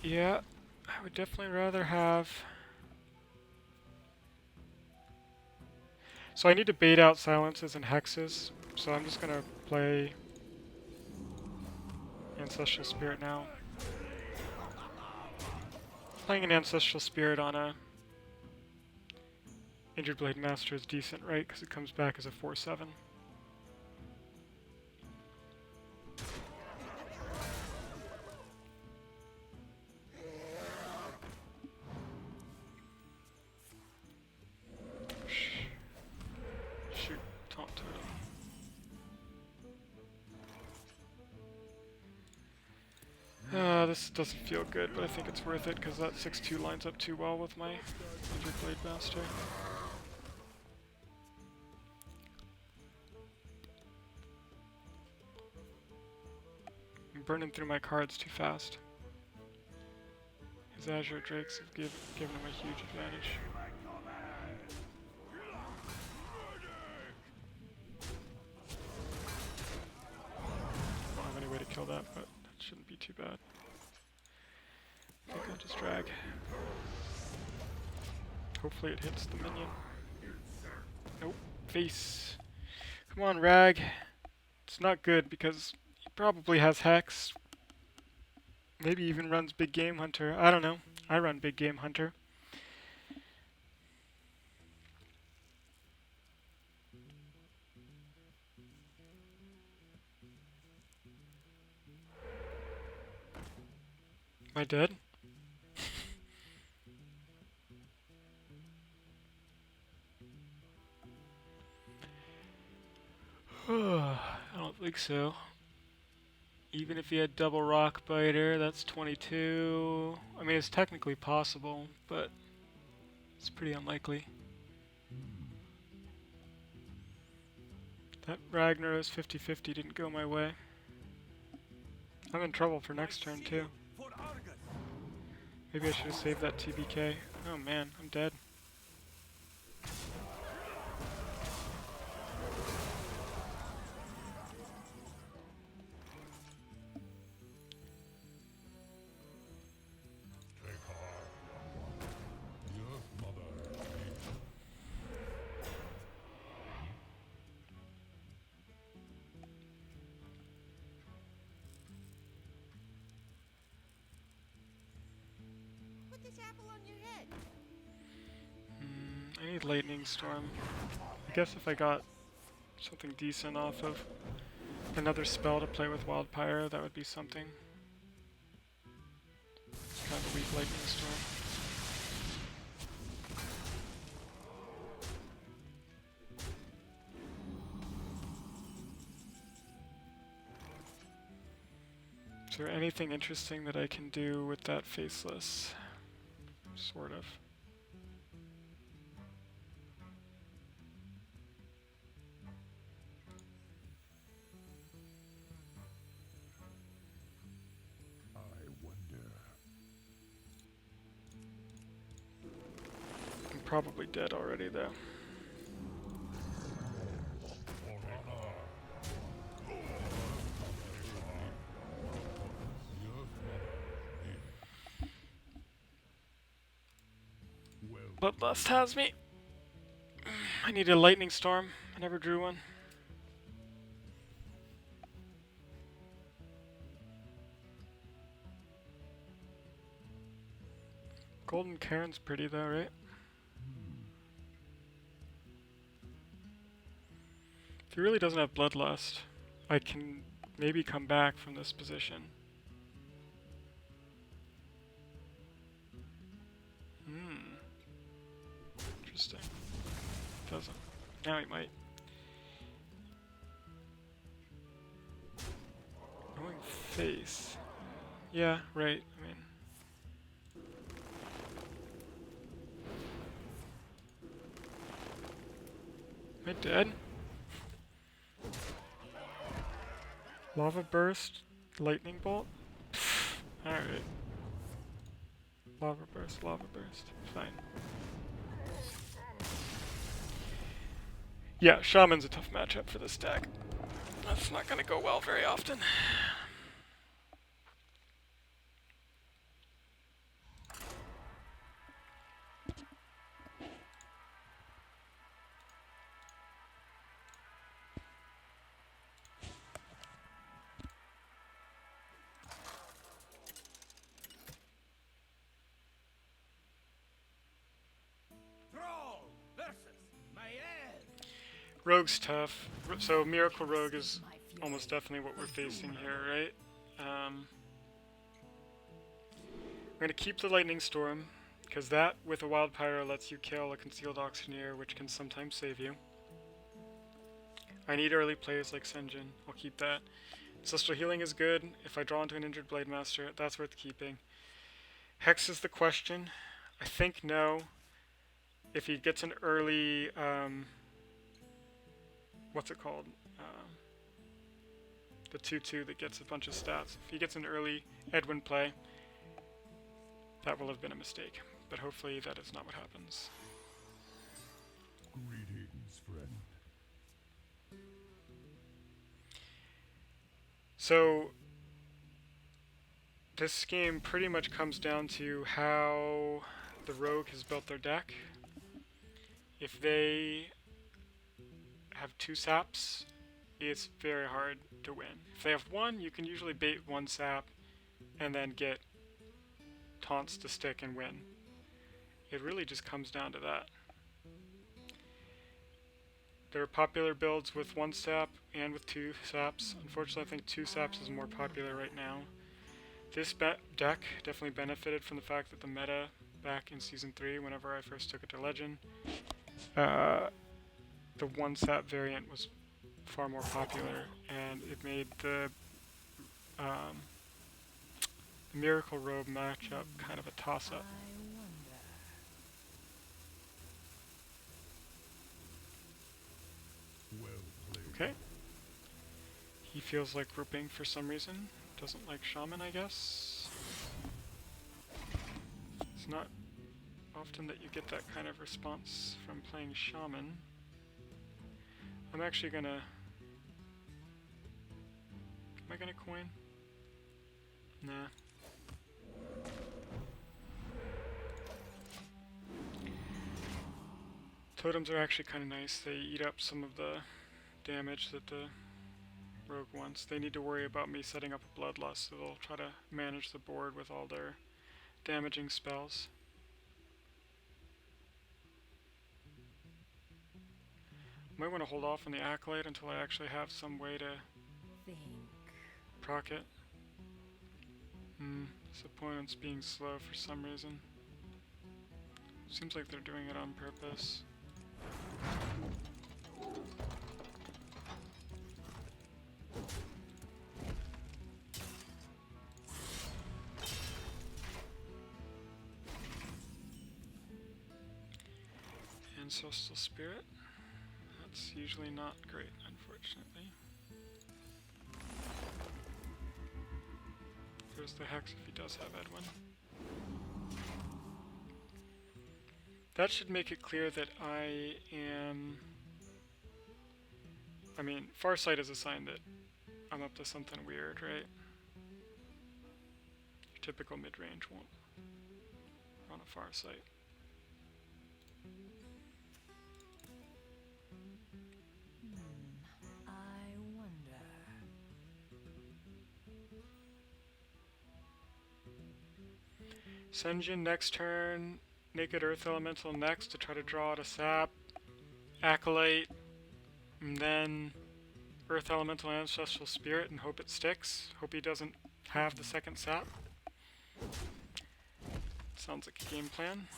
Yeah, I would definitely rather have... So I need to bait out silences and hexes, so I'm just gonna play Ancestral Spirit now. Playing an Ancestral Spirit on a Injured Blade Master is decent, right? Because it comes back as a 4/7. Shoot, taunt totem. this doesn't feel good, but I think it's worth it because that 6-2 lines up too well with my Injured Blade Master. I'm burning through my cards too fast. His Azure Drakes have given him a huge advantage. Don't have any way to kill that, but that shouldn't be too bad. I think I'll just drag. Hopefully it hits the minion. Nope. Face. Come on, Rag. It's not good because he probably has Hex. Maybe even runs Big Game Hunter. I don't know. I run Big Game Hunter. Am I dead? I don't think so. Even if he had double Rock Biter, that's 22. I mean, it's technically possible, but it's pretty unlikely. That Ragnaros 50-50 didn't go my way. I'm in trouble for next turn, too. Maybe I should have saved that TBK. Oh man, I'm dead. Put this apple on your head. I need Lightning Storm. I guess if I got something decent off of another spell to play with Wild Pyro, that would be something. Kind of a weak Lightning Storm. Is there anything interesting that I can do with that Faceless? Sort of. I wonder. I'm probably dead already though. Bloodlust has me. I need a Lightning Storm. I never drew one. Golden Cairn's pretty though, right? If he really doesn't have Bloodlust, I can maybe come back from this position. Interesting. Doesn't. Now he might. Going face. Yeah, right. I mean. Am I dead? Lava Burst? Lightning Bolt? Alright. Lava Burst, Lava Burst. Fine. Yeah, Shaman's a tough matchup for this deck. That's not gonna go well very often. Rogue's tough. So Miracle Rogue is almost definitely what we're facing here, right? I'm going to keep the Lightning Storm, because that, with a Wild Pyro, lets you kill a Concealed Auctioneer, which can sometimes save you. I need early plays like Senjin. I'll keep that. Celestial Healing is good. If I draw into an Injured Blade Master, that's worth keeping. Hex is the question. I think no. If he gets an early, what's it called? The 2/2 that gets a bunch of stats. If he gets an early Edwin play, that will have been a mistake. But hopefully that is not what happens. Greetings, friend. So this game pretty much comes down to how the rogue has built their deck. If they have 2 saps, it's very hard to win. If they have 1, you can usually bait 1 sap and then get taunts to stick and win. It really just comes down to that. There are popular builds with 1 sap and with 2 saps. Unfortunately, I think 2 saps is more popular right now. This deck definitely benefited from the fact that the meta back in Season 3, whenever I first took it to Legend, the 1 sap variant was far more popular, and it made the Miracle Robe matchup kind of a toss-up. Well played. Okay. He feels like grouping for some reason. Doesn't like Shaman, I guess. It's not often that you get that kind of response from playing Shaman. I'm actually gonna... Am I gonna coin? Nah. Totems are actually kind of nice. They eat up some of the damage that the rogue wants. They need to worry about me setting up a bloodlust, so they'll try to manage the board with all their damaging spells. Might want to hold off on the Acolyte until I actually have some way to proc it. This opponent's being slow for some reason. Seems like they're doing it on purpose. Ancestral Spirit. That's usually not great, unfortunately. There's the Hex if he does have Edwin. That should make it clear that I am... I mean, Farsight is a sign that I'm up to something weird, right? Your typical mid-range won't run a Farsight. I wonder. Senjin next turn, Naked Earth Elemental next to try to draw out a sap, Acolyte, and then Earth Elemental and Ancestral Spirit and hope it sticks. Hope he doesn't have the second sap. Sounds like a game plan.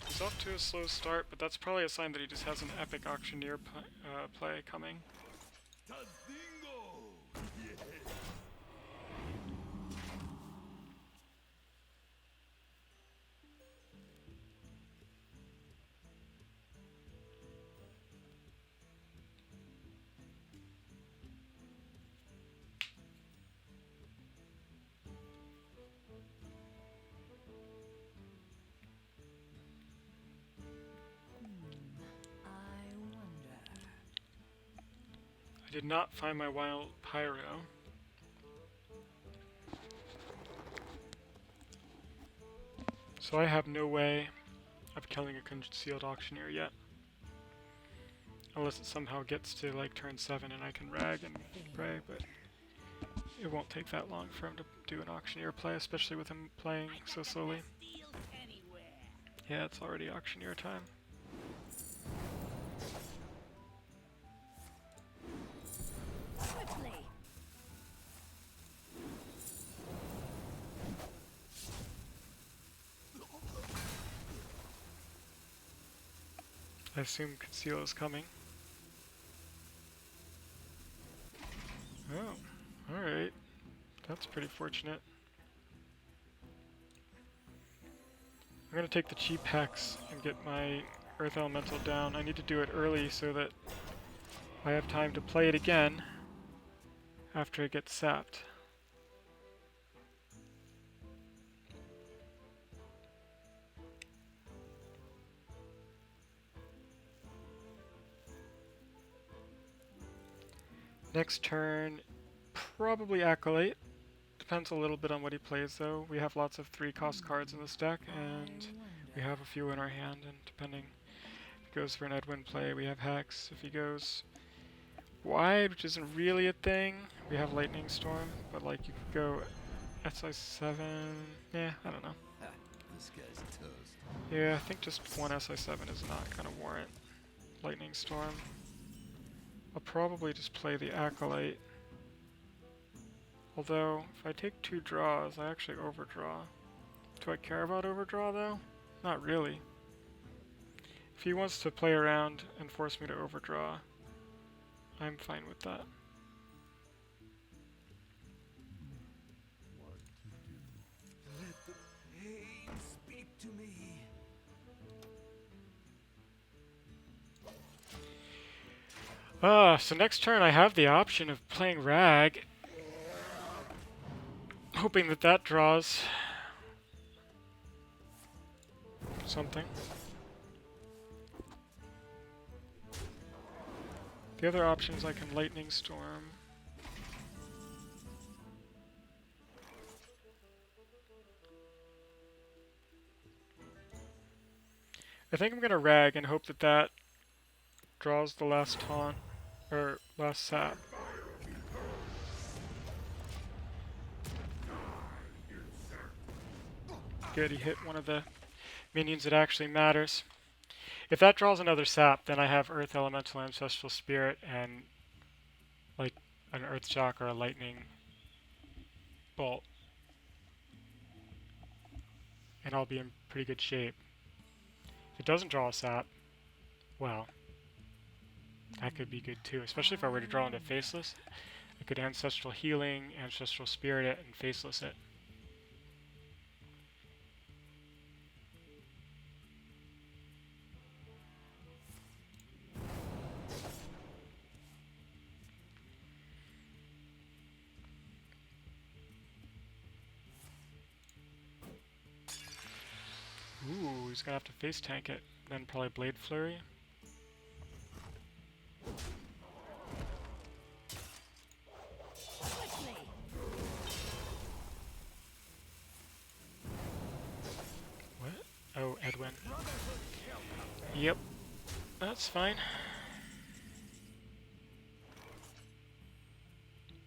He's off to a slow start, but that's probably a sign that he just has an epic Auctioneer play coming. I did not find my wild Pyro. So I have no way of killing a concealed auctioneer yet. Unless it somehow gets to like turn 7 and I can rag and pray, but it won't take that long for him to do an auctioneer play, especially with him playing so slowly. Yeah, it's already auctioneer time. I assume Conceal is coming. Oh, alright. That's pretty fortunate. I'm gonna take the cheap hex and get my Earth Elemental down. I need to do it early so that I have time to play it again after it gets sapped. Next turn, probably Acolyte. Depends a little bit on what he plays though. We have lots of 3-cost cards in this deck, and we have a few in our hand, and depending if he goes for an Edwin play, we have Hex. If he goes wide, which isn't really a thing, we have Lightning Storm, but like you could go SI7, yeah, I don't know. This guy's toast. Yeah, I think just one SI7 is not gonna warrant Lightning Storm. I'll probably just play the Acolyte. Although, if I take 2 draws, I actually overdraw. Do I care about overdraw though? Not really. If he wants to play around and force me to overdraw, I'm fine with that. What to do? Let the pain speak to me. So next turn I have the option of playing Rag. Hoping that that draws something. The other options I can Lightning Storm. I think I'm gonna Rag and hope that that draws the last taunt, or last sap. Good, he hit one of the minions that actually matters. If that draws another sap, then I have Earth Elemental Ancestral Spirit and like an Earth Shock or a Lightning Bolt. And I'll be in pretty good shape. If it doesn't draw a sap, well, that could be good too, especially if I were to draw into Faceless. I could Ancestral Healing, Ancestral Spirit it, and Faceless it. Ooh, he's gonna have to face tank it, then probably Blade Flurry. What? Oh, Edwin. Yep, that's fine. What to do?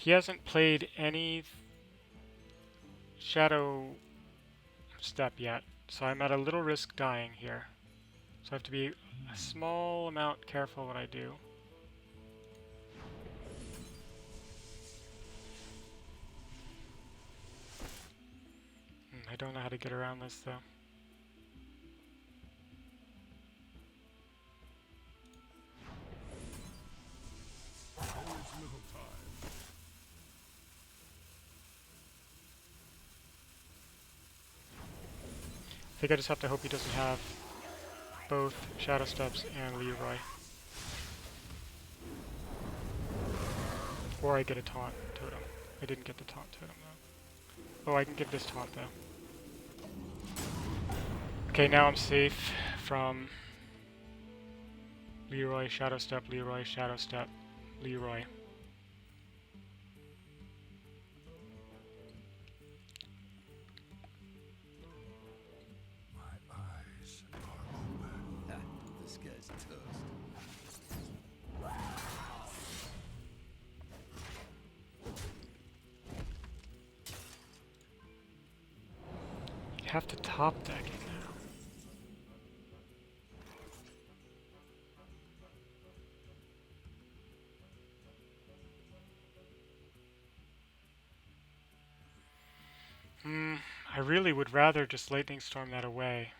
He hasn't played any Shadow Step yet, so I'm at a little risk dying here. So I have to be a small amount careful what I do. I don't know how to get around this though. There's little time. I think I just have to hope he doesn't have both Shadow Steps and Leroy. Or I get a taunt totem. I didn't get the taunt totem though. Oh, I can get this taunt though. Okay, now I'm safe from Leroy, Shadow Step, Leroy, Shadow Step, Leroy. My eyes are open. This guy's toast. have to top deck it now. I really would rather just lightning storm that away.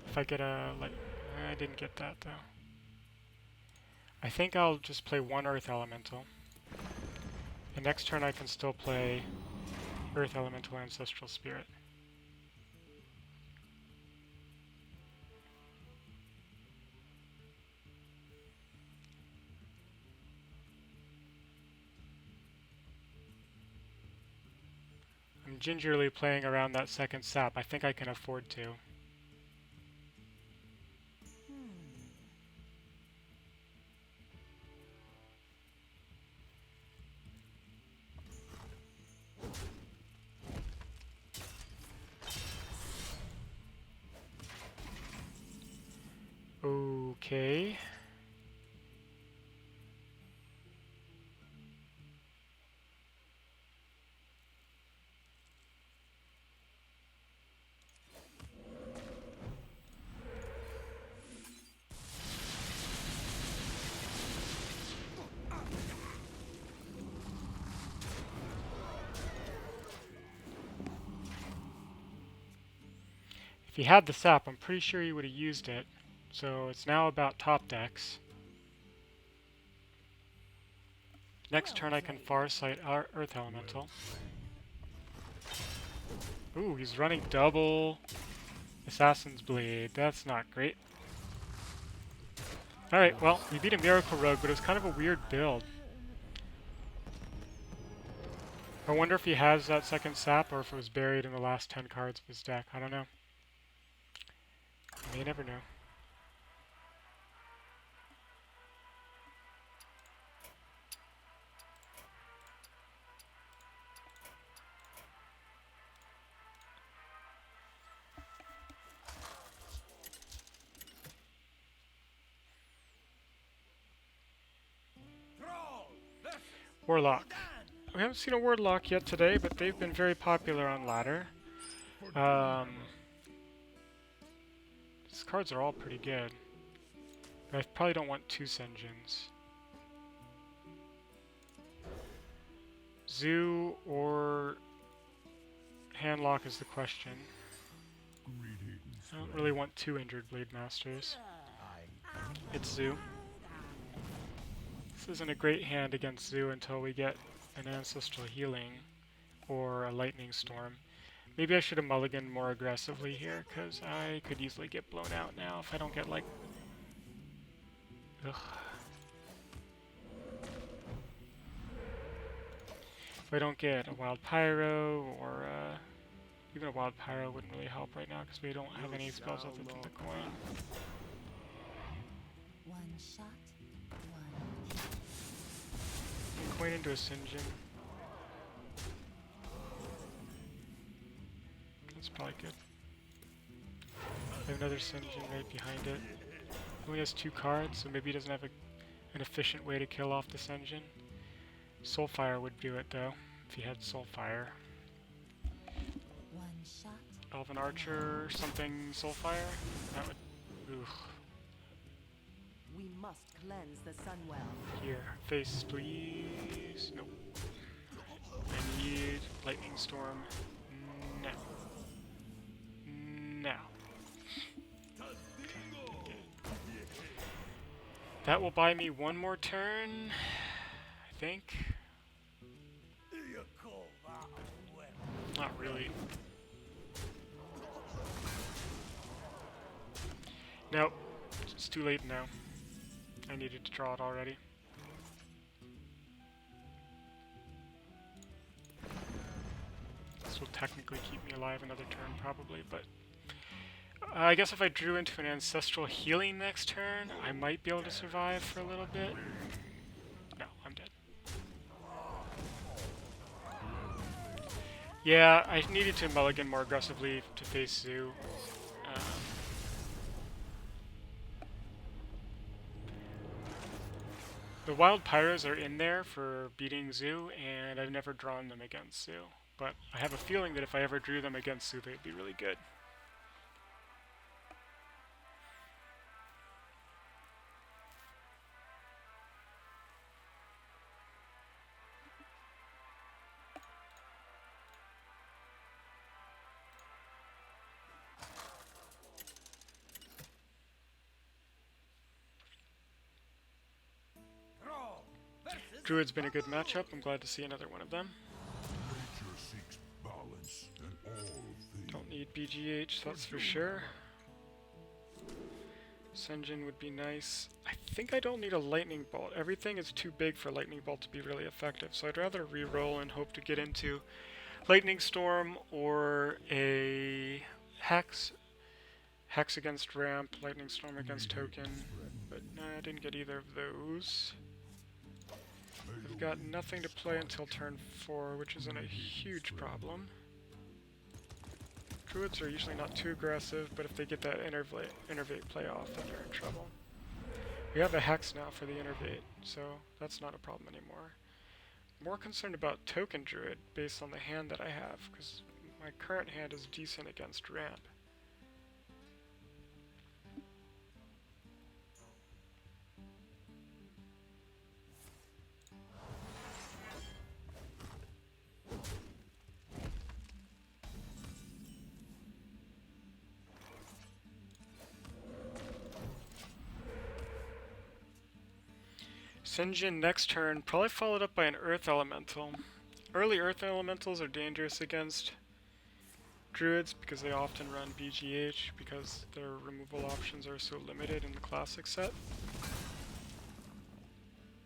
If I get a like, I didn't get that though. I think I'll just play one Earth Elemental. And next turn I can still play Earth Elemental Ancestral Spirit. I'm gingerly playing around that second sap. I think I can afford to. Okay. If he had the sap, I'm pretty sure he would have used it. So it's now about top decks. Next turn I can Farsight our Earth Elemental. Ooh, he's running double Assassin's Blade. That's not great. Alright, well, we beat a Miracle Rogue, but it was kind of a weird build. I wonder if he has that second sap or if it was buried in the last 10 cards of his deck. I don't know. You may never know. Warlock. We haven't seen a Warlock yet today, but they've been very popular on ladder. These cards are all pretty good. But I probably don't want two Senjins. Zoo or Handlock is the question. I don't really want two Injured Blade Masters. It's Zoo. This isn't a great hand against Zoo until we get an Ancestral Healing or a Lightning Storm. Maybe I should have mulliganed more aggressively here, because I could easily get blown out now if I don't get, like... Ugh. If I don't get a Wild Pyro, or even a Wild Pyro wouldn't really help right now, because we don't have any spells other than the coin. One shot, one. Coin into a Sinjin. That's probably good. I have another Sinjin right behind it. He only has 2 cards, so maybe he doesn't have an efficient way to kill off the Sinjin. Soulfire would do it though, if he had Soulfire. One shot. Elven Archer or something Soulfire? That would... Ooh. We must cleanse the Sunwell. Here, face please. Nope. I need Lightning Storm. Now. Now. That will buy me one more turn, I think. Not really. Nope. It's too late now. I needed to draw it already. This will technically keep me alive another turn probably, but I guess if I drew into an Ancestral Healing next turn, I might be able to survive for a little bit. No, I'm dead. Yeah, I needed to mulligan more aggressively to face Zoo. The wild pyros are in there for beating Zoo, and I've never drawn them against Zoo. But I have a feeling that if I ever drew them against Zoo, they'd be really good. Brawl versus Druid's been a good matchup. I'm glad to see another one of them. Nature seeks balance in all things. Don't need BGH, that's for sure. Senjin would be nice. I think I don't need a lightning bolt. Everything is too big for lightning bolt to be really effective, so I'd rather re-roll and hope to get into lightning storm or a hex. Hex against ramp, lightning storm against token. But no, I didn't get either of those. I've got nothing to play until turn 4, which isn't a huge problem. Druids are usually not too aggressive, but if they get that innervate play off, then they're in trouble. We have a hex now for the innervate, so that's not a problem anymore. More concerned about token Druid based on the hand that I have, because my current hand is decent against ramp. Senjin next turn, probably followed up by an Earth Elemental. Early Earth Elementals are dangerous against Druids because they often run BGH because their removal options are so limited in the classic set.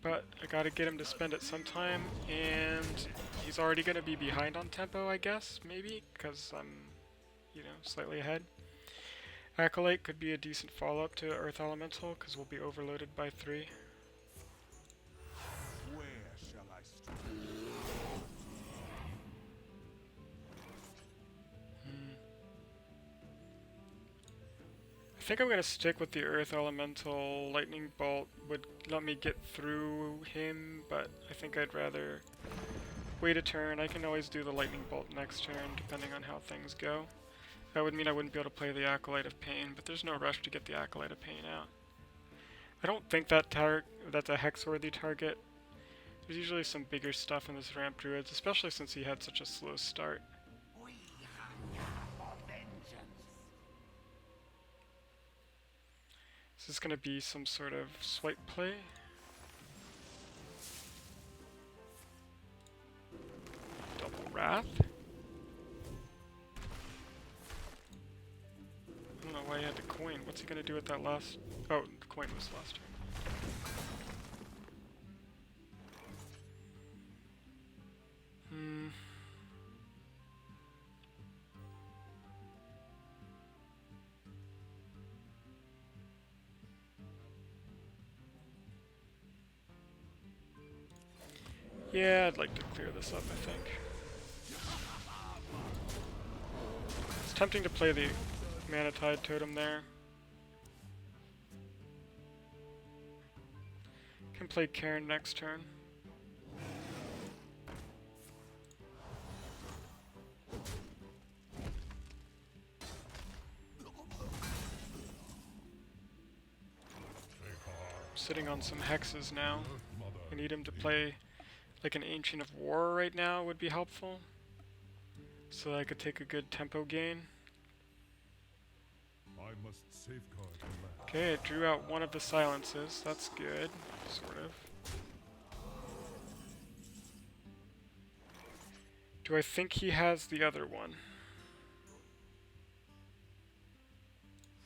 But I gotta get him to spend it sometime, and he's already gonna be behind on tempo, I guess, maybe, because I'm, slightly ahead. Acolyte could be a decent follow-up to Earth Elemental because we'll be overloaded by 3. where shall I start? I think I'm gonna stick with the Earth Elemental. Lightning Bolt would let me get through him, but I think I'd rather wait a turn. I can always do the Lightning Bolt next turn, depending on how things go. That would mean I wouldn't be able to play the Acolyte of Pain, but there's no rush to get the Acolyte of Pain out. I don't think that's a hex-worthy target. There's usually some bigger stuff in this ramp Druids, especially since he had such a slow start. We hunger for vengeance. Is this gonna be some sort of swipe play? Double Wrath? I don't know why he had the coin. What's he gonna do with that last... Oh, the coin was last turn. Yeah, I'd like to clear this up, I think. It's tempting to play the Mana Tide Totem there. Can play Cairn next turn. I'm sitting on some hexes now. I need him to play like an Ancient of War right now would be helpful, so that I could take a good tempo gain. I must safeguard the land. Okay, I drew out one of the silences. That's good, sort of. Do I think he has the other one?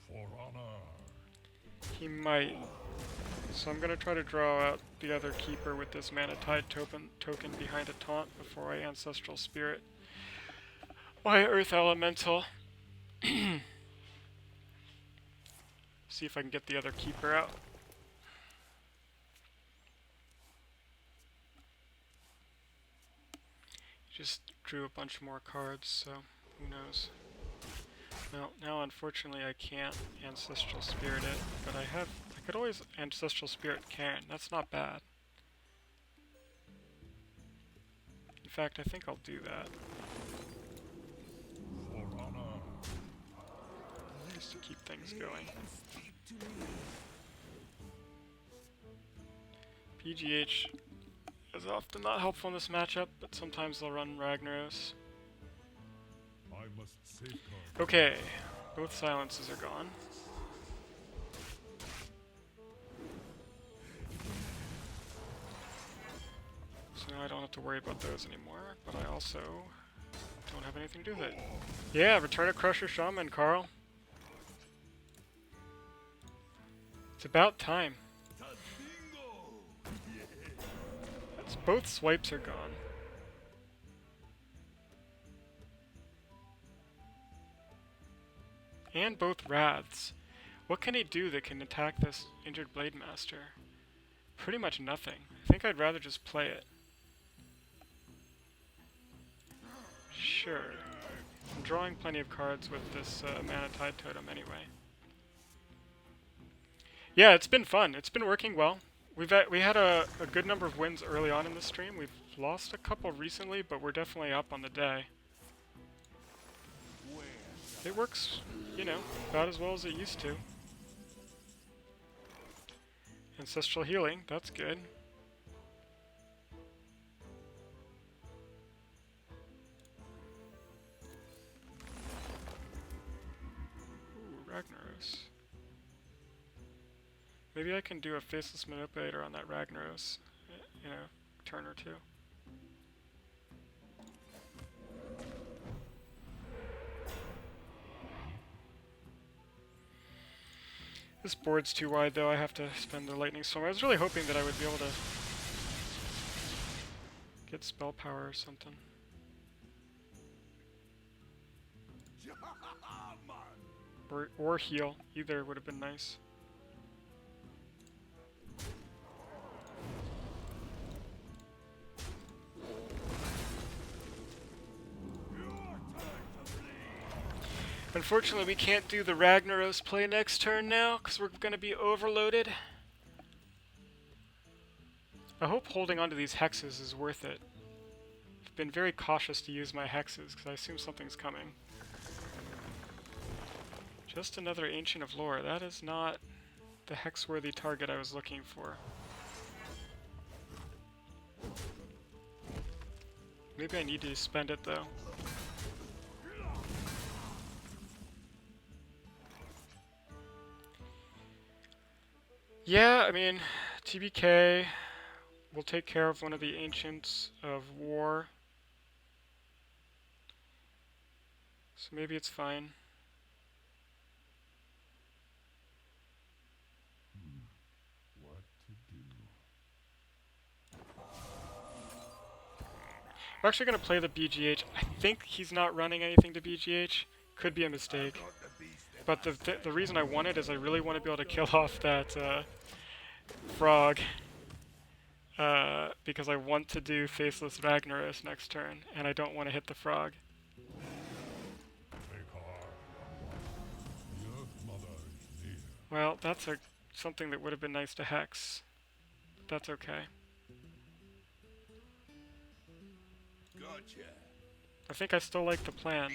For honor. He might. So I'm gonna try to draw out the other keeper with this Mana Tide token behind a taunt before I Ancestral Spirit my Earth Elemental. See if I can get the other keeper out. Just drew a bunch more cards, so who knows. Well, now unfortunately I can't Ancestral Spirit it, but I could always Ancestral Spirit Cairn. That's not bad. fact, I think I'll do that. For honor. Just to keep things going. BGH is often not helpful in this matchup, but sometimes they'll run Ragnaros. I must safeguard. Okay, both silences are gone. So now I don't have to worry about those anymore, but I also don't have anything to do with it. Yeah, return a Crusher Shaman, Carl. It's about time. That's both swipes are gone. And both Wraths. What can he do that can attack this injured Blade Master? Pretty much nothing. I think I'd rather just play it. Sure. I'm drawing plenty of cards with this Mana Tide Totem anyway. Yeah, it's been fun. It's been working well. We had a good number of wins early on in the stream. We've lost a couple recently, but we're definitely up on the day. It works, you know, about as well as it used to. Ancestral healing, that's good. Ooh, Ragnaros. Maybe I can do a Faceless Manipulator on that Ragnaros in a turn or two. This board's too wide though, I have to spend the Lightning Storm. I was really hoping that I would be able to get spell power or something. Or heal, either would have been nice. Unfortunately, we can't do the Ragnaros play next turn now, because we're going to be overloaded. I hope holding onto these hexes is worth it. I've been very cautious to use my hexes, because I assume something's coming. Just another Ancient of Lore. That is not the hex-worthy target I was looking for. Maybe I need to spend it, though. Yeah, I mean, TBK will take care of one of the Ancients of War. So maybe it's fine. What to do? I'm actually going to play the BGH. I think he's not running anything to BGH. Could be a mistake. But the reason I want it is I really want to be able to kill off that frog. Because I want to do Faceless Ragnaros next turn, and I don't want to hit the frog. Well, that's something that would have been nice to hex. That's okay. Gotcha. I think I still like the plan.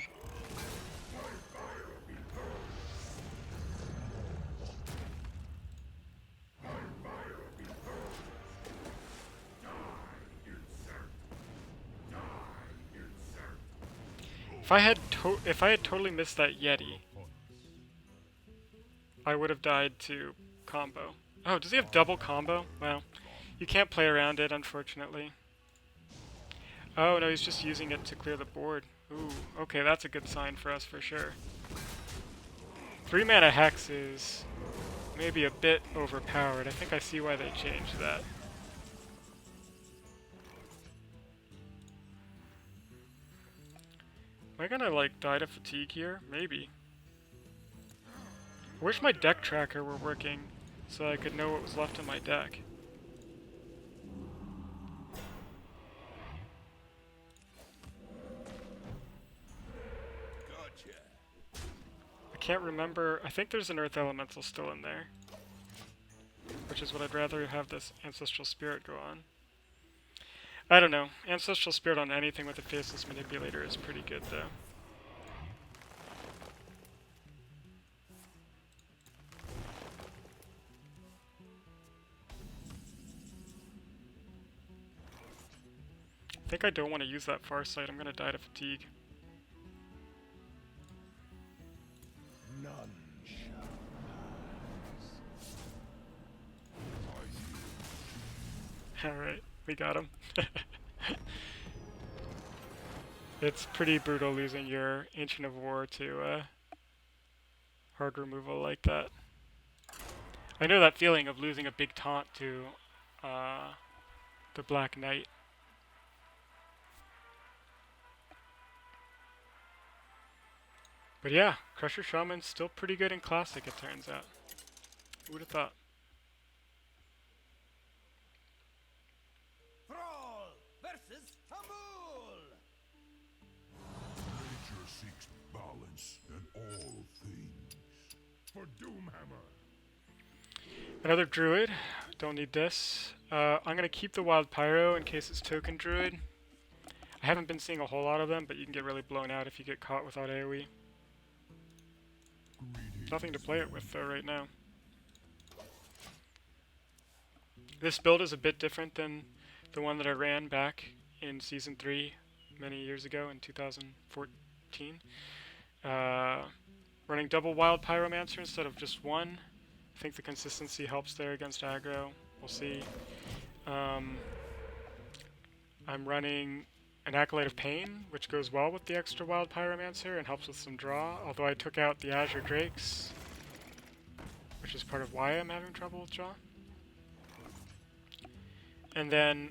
If I had totally missed that Yeti, I would have died to combo. Oh, does he have double combo? Well, you can't play around it, unfortunately. Oh no, he's just using it to clear the board. Ooh, okay, that's a good sign for us for sure. 3 mana hex is maybe a bit overpowered. I think I see why they changed that. Am I gonna like die to fatigue here? Maybe. I wish my deck tracker were working so I could know what was left in my deck. Gotcha. I can't remember. I think there's an Earth Elemental still in there, which is what I'd rather have this Ancestral Spirit go on. I don't know. Ancestral Spirit on anything with a Faceless Manipulator is pretty good, though. I think I don't want to use that Far Sight. I'm going to die to fatigue. None shall pass. Alright, we got him. It's pretty brutal losing your Ancient of War to hard removal like that. I know that feeling of losing a big taunt to the Black Knight. But yeah, Crusher Shaman's still pretty good in Classic, it turns out. Who would have thought? Brawl versus Tumble! Nature seeks balance in all things. For Doomhammer. Another Druid. Don't need this. I'm going to keep the Wild Pyro in case it's Token Druid. I haven't been seeing a whole lot of them, but you can get really blown out if you get caught without AoE. Nothing to play it with though right now. This build is a bit different than the one that I ran back in Season 3 many years ago in 2014. Running double Wild Pyromancer instead of just one. I think the consistency helps there against aggro. We'll see. I'm running an Acolyte of Pain, which goes well with the extra Wild Pyromancer and helps with some draw, although I took out the Azure Drakes, which is part of why I'm having trouble with draw. And then,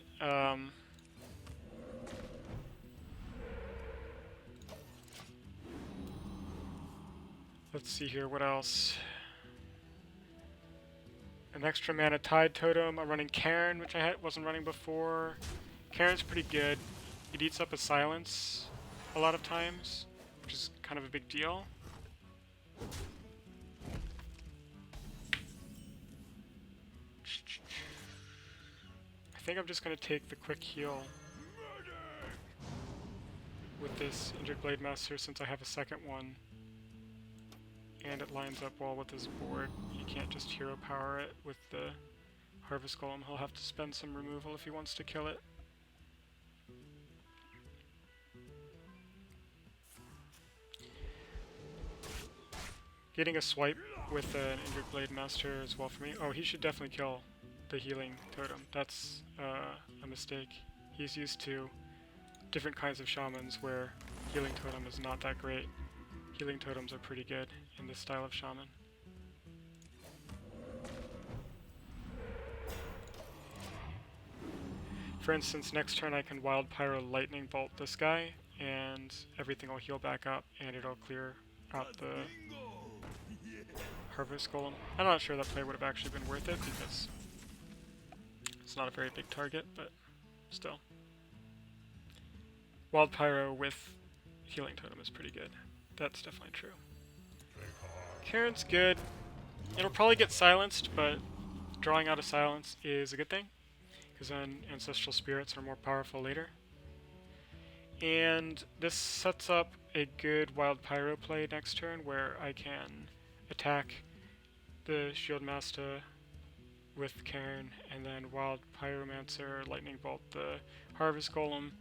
let's see here, what else? An extra mana Tide Totem. I'm running Cairn, which I wasn't running before. Cairn's pretty good. It eats up a silence a lot of times, which is kind of a big deal. I think I'm just going to take the quick heal with this Injured Blade Master since I have a second one. And it lines up well with his board. He can't just hero power it with the Harvest Golem. He'll have to spend some removal if he wants to kill it. Getting a swipe with an Injured Blade Master as well for me. Oh, he should definitely kill the Healing Totem. That's a mistake. He's used to different kinds of Shamans where Healing Totem is not that great. Healing Totems are pretty good in this style of Shaman. For instance, next turn I can Wild Pyro Lightning Bolt this guy, and everything will heal back up, and it'll clear out the Harvest Golem. I'm not sure that play would have actually been worth it, because it's not a very big target, but still. Wild Pyro with Healing Totem is pretty good. That's definitely true. Cairn's good. It'll probably get silenced, but drawing out a silence is a good thing, because then Ancestral Spirits are more powerful later. And this sets up a good Wild Pyro play next turn, where I can attack the Shield Master with Cairn, and then Wild Pyromancer, Lightning Bolt the Harvest Golem,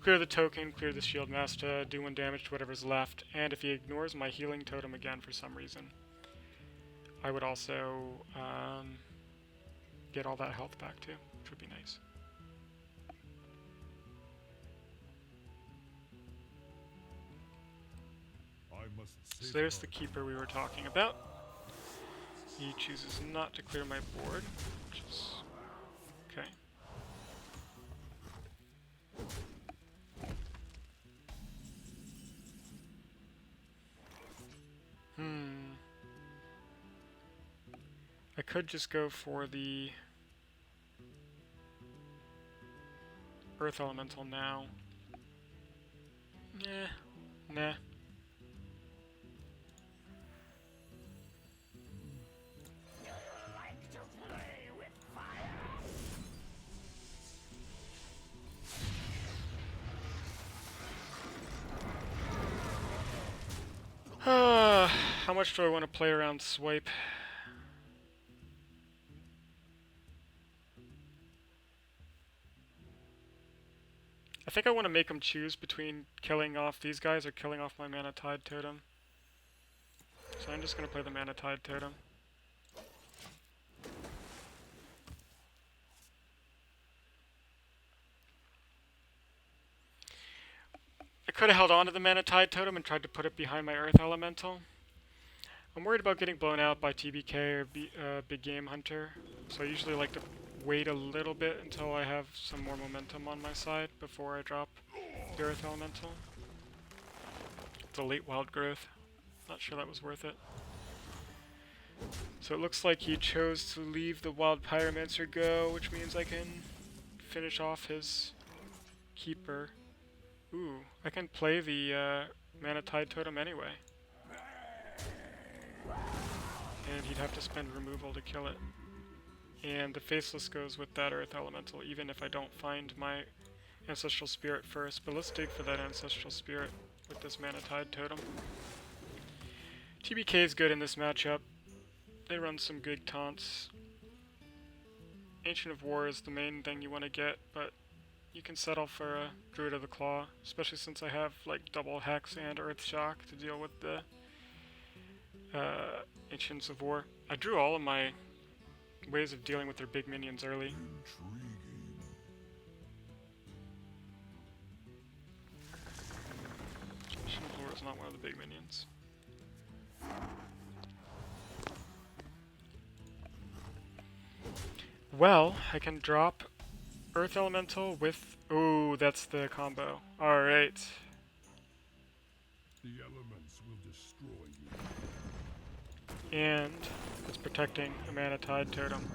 clear the token, clear the Shield Master, do 1 damage to whatever's left, and if he ignores my Healing Totem again for some reason, I would also get all that health back too, which would be nice. So there's the Keeper we were talking about. He chooses not to clear my board, which is okay. I could just go for the Earth Elemental now. Nah. How much do I want to play around swipe? I think I want to make him choose between killing off these guys or killing off my Mana Tide Totem. So I'm just going to play the Mana Tide Totem. I could have held on to the Mana Tide Totem and tried to put it behind my Earth Elemental. I'm worried about getting blown out by TBK or Big Game Hunter, so I usually like to wait a little bit until I have some more momentum on my side before I drop the Earth Elemental. It's a late wild growth. Not sure that was worth it. So it looks like he chose to leave the Wild Pyromancer go, which means I can finish off his keeper. Ooh, I can play the Mana Tide Totem anyway. And he'd have to spend removal to kill it. And the Faceless goes with that Earth Elemental, even if I don't find my Ancestral Spirit first. But let's dig for that Ancestral Spirit with this Mana Tide Totem. TBK is good in this matchup. They run some good taunts. Ancient of War is the main thing you want to get, but you can settle for a Druid of the Claw, especially since I have like double Hex and Earth Shock to deal with the Ancients of War. I drew all of my ways of dealing with their big minions early. Intriguing. Ancient of War is not one of the big minions. Well, I can drop Earth Elemental with... Ooh, that's the combo. Alright. The elements will destroy you. And it's protecting a Mana Tide Totem.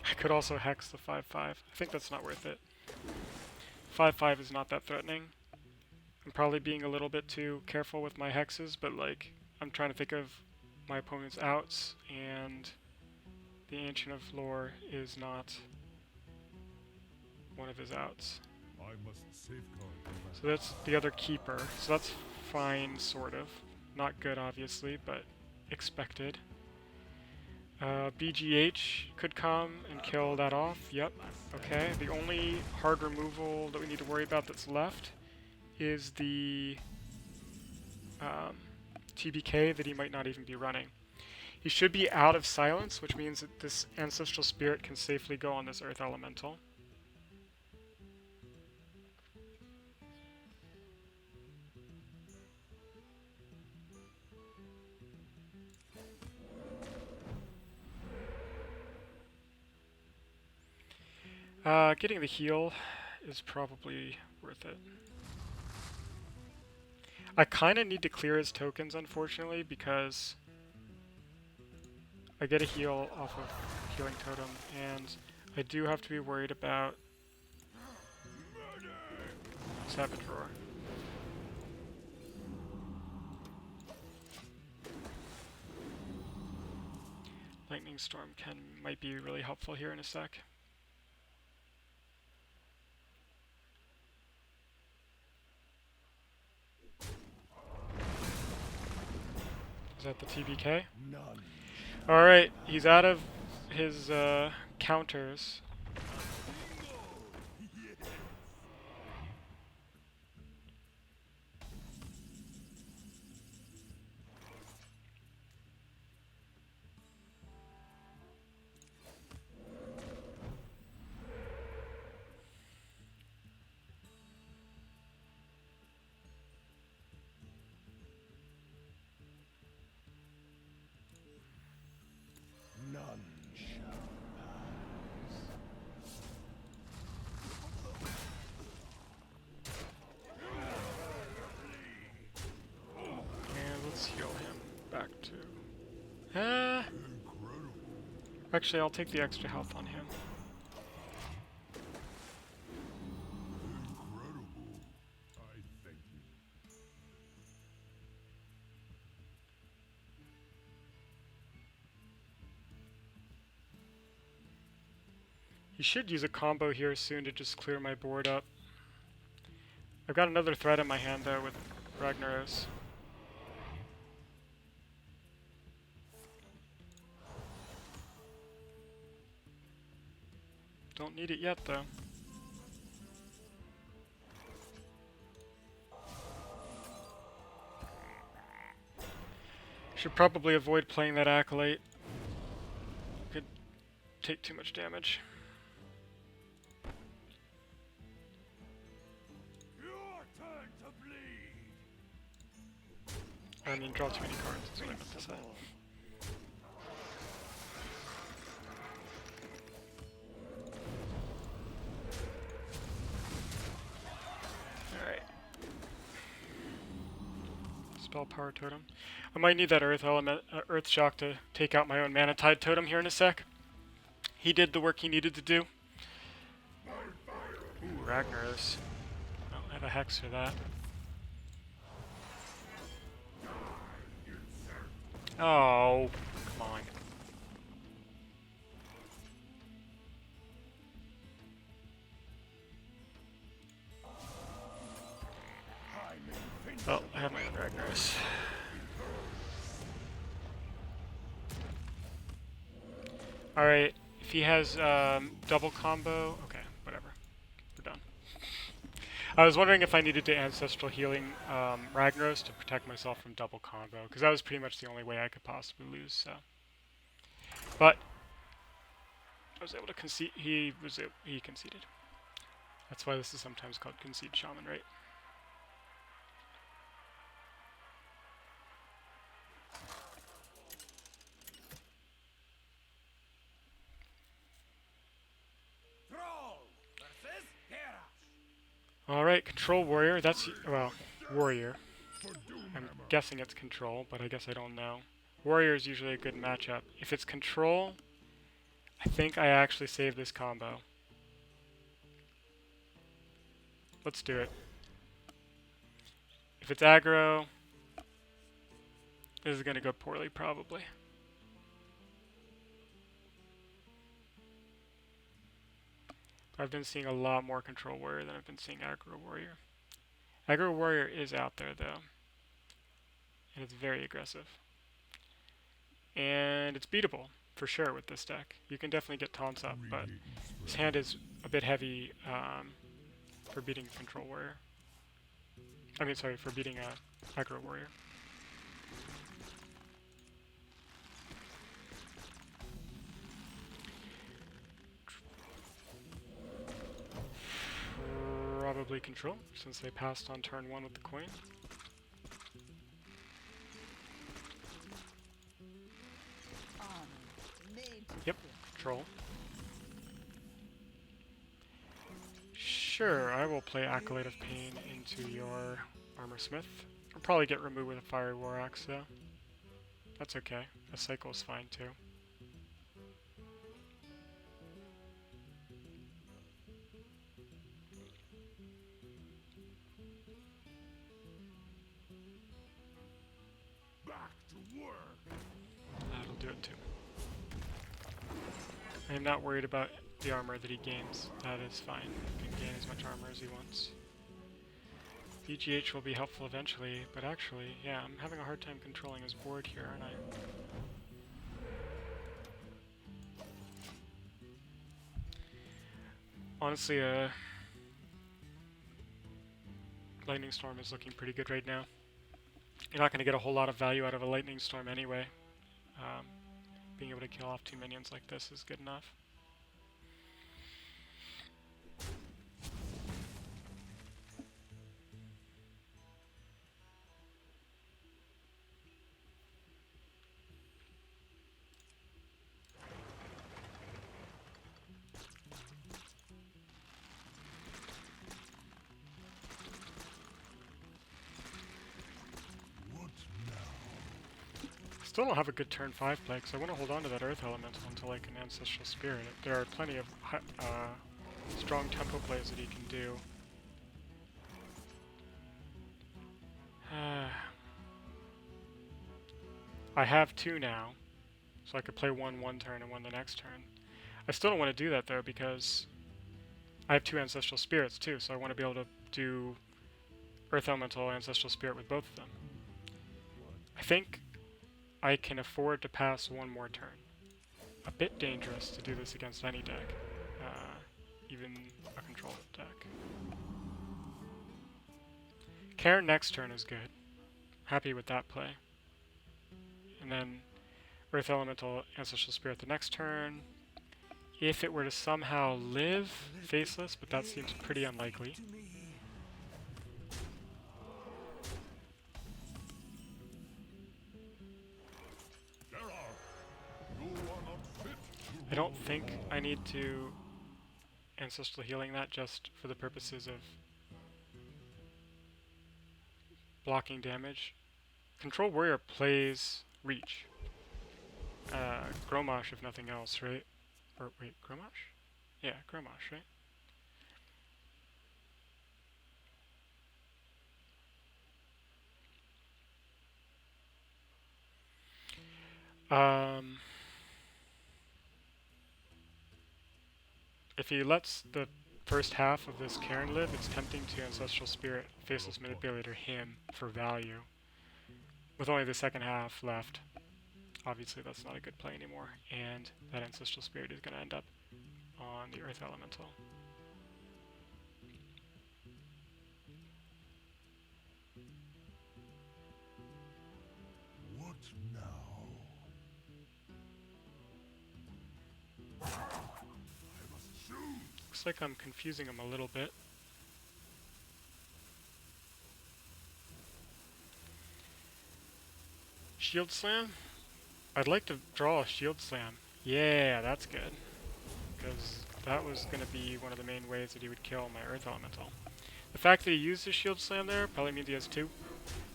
I could also hex the 5/5. I think that's not worth it. 5/5 is not that threatening. I'm probably being a little bit too careful with my hexes, but like, I'm trying to think of my opponent's outs, and the Ancient of Lore is not one of his outs. I must safeguard So that's the other keeper. So that's fine, sort of. Not good, obviously, but expected. BGH could come and kill that off. Yep. Okay. The only hard removal that we need to worry about that's left is the TBK that he might not even be running. He should be out of silence, which means that this Ancestral Spirit can safely go on this Earth Elemental. Getting the heal is probably worth it. I kind of need to clear his tokens, unfortunately, because I get a heal off of Healing Totem, and I do have to be worried about Savage Roar. Lightning Storm might be really helpful here in a sec. Is that the TBK? None. Alright, he's out of his counters. None shall pass. And let's heal him back to... incredible. Actually, I'll take the extra health on him. Incredible. I thank you. He should use a combo here soon to just clear my board up. I've got another threat in my hand though with Ragnaros. Don't need it yet, though. Should probably avoid playing that Acolyte. Could take too much damage. Your turn to bleed. I mean, draw too many cards, that's what I meant to say. Alright. Spell Power Totem. I might need that Earth Shock to take out my own Mana Tide Totem here in a sec. He did the work he needed to do. Ooh, Ragnaros. I don't have a Hex for that. Oh, come on. Oh, I have my own Ragnaros. Alright, if he has double combo, okay, whatever. We're done. I was wondering if I needed to Ancestral Healing Ragnaros to protect myself from double combo, because that was pretty much the only way I could possibly lose, so. But I was able to concede. He conceded. That's why this is sometimes called Concede Shaman, right? Alright, Control Warrior, that's, well, Warrior. I'm guessing it's Control, but I guess I don't know. Warrior is usually a good matchup. If it's Control, I think I actually save this combo. Let's do it. If it's Aggro, this is going to go poorly, probably. I've been seeing a lot more Control Warrior than I've been seeing Aggro Warrior. Aggro Warrior is out there, though. And it's very aggressive. And it's beatable, for sure, with this deck. You can definitely get taunts up, but his hand is a bit heavy for beating Control Warrior. I mean, sorry, for beating Aggro Warrior. Probably Control, since they passed on turn 1 with the coin. Yep, Control. Sure, I will play Acolyte of Pain into your Armor Smith. I'll probably get removed with a Fiery War Axe, though. That's okay. A cycle is fine, too. That'll do it too. I am not worried about the armor that he gains. That is fine. He can gain as much armor as he wants. VGH will be helpful eventually, but actually, yeah, I'm having a hard time controlling his board here, aren't I? Honestly, Lightning Storm is looking pretty good right now. You're not going to get a whole lot of value out of a Lightning Storm anyway. Being able to kill off 2 minions like this is good enough. Still don't have a good turn 5 play, because I want to hold on to that Earth Elemental until I can Ancestral Spirit it. There are plenty of strong tempo plays that he can do. I have 2 now, so I could play one turn and one the next turn. I still don't want to do that though, because I have 2 Ancestral Spirits too, so I want to be able to do Earth Elemental, Ancestral Spirit with both of them. I think I can afford to pass one more turn. A bit dangerous to do this against any deck, even a control deck. Karen next turn is good. Happy with that play. And then Earth Elemental, Ancestral Spirit the next turn. If it were to somehow live faceless, but that seems pretty unlikely. I don't think I need to Ancestral Healing that just for the purposes of blocking damage. Control Warrior plays Reach. Gromosh if nothing else, right? Or wait, Gromosh? Yeah, Gromosh, right? If he lets the first half of this Cairn live, it's tempting to Ancestral Spirit, Faceless Manipulator him for value. With only the second half left, obviously that's not a good play anymore, and that Ancestral Spirit is going to end up on the Earth Elemental. What now? Looks like I'm confusing him a little bit. Shield Slam? I'd like to draw a Shield Slam. Yeah, that's good. Because that was going to be one of the main ways that he would kill my Earth Elemental. The fact that he used his Shield Slam there probably means he has two,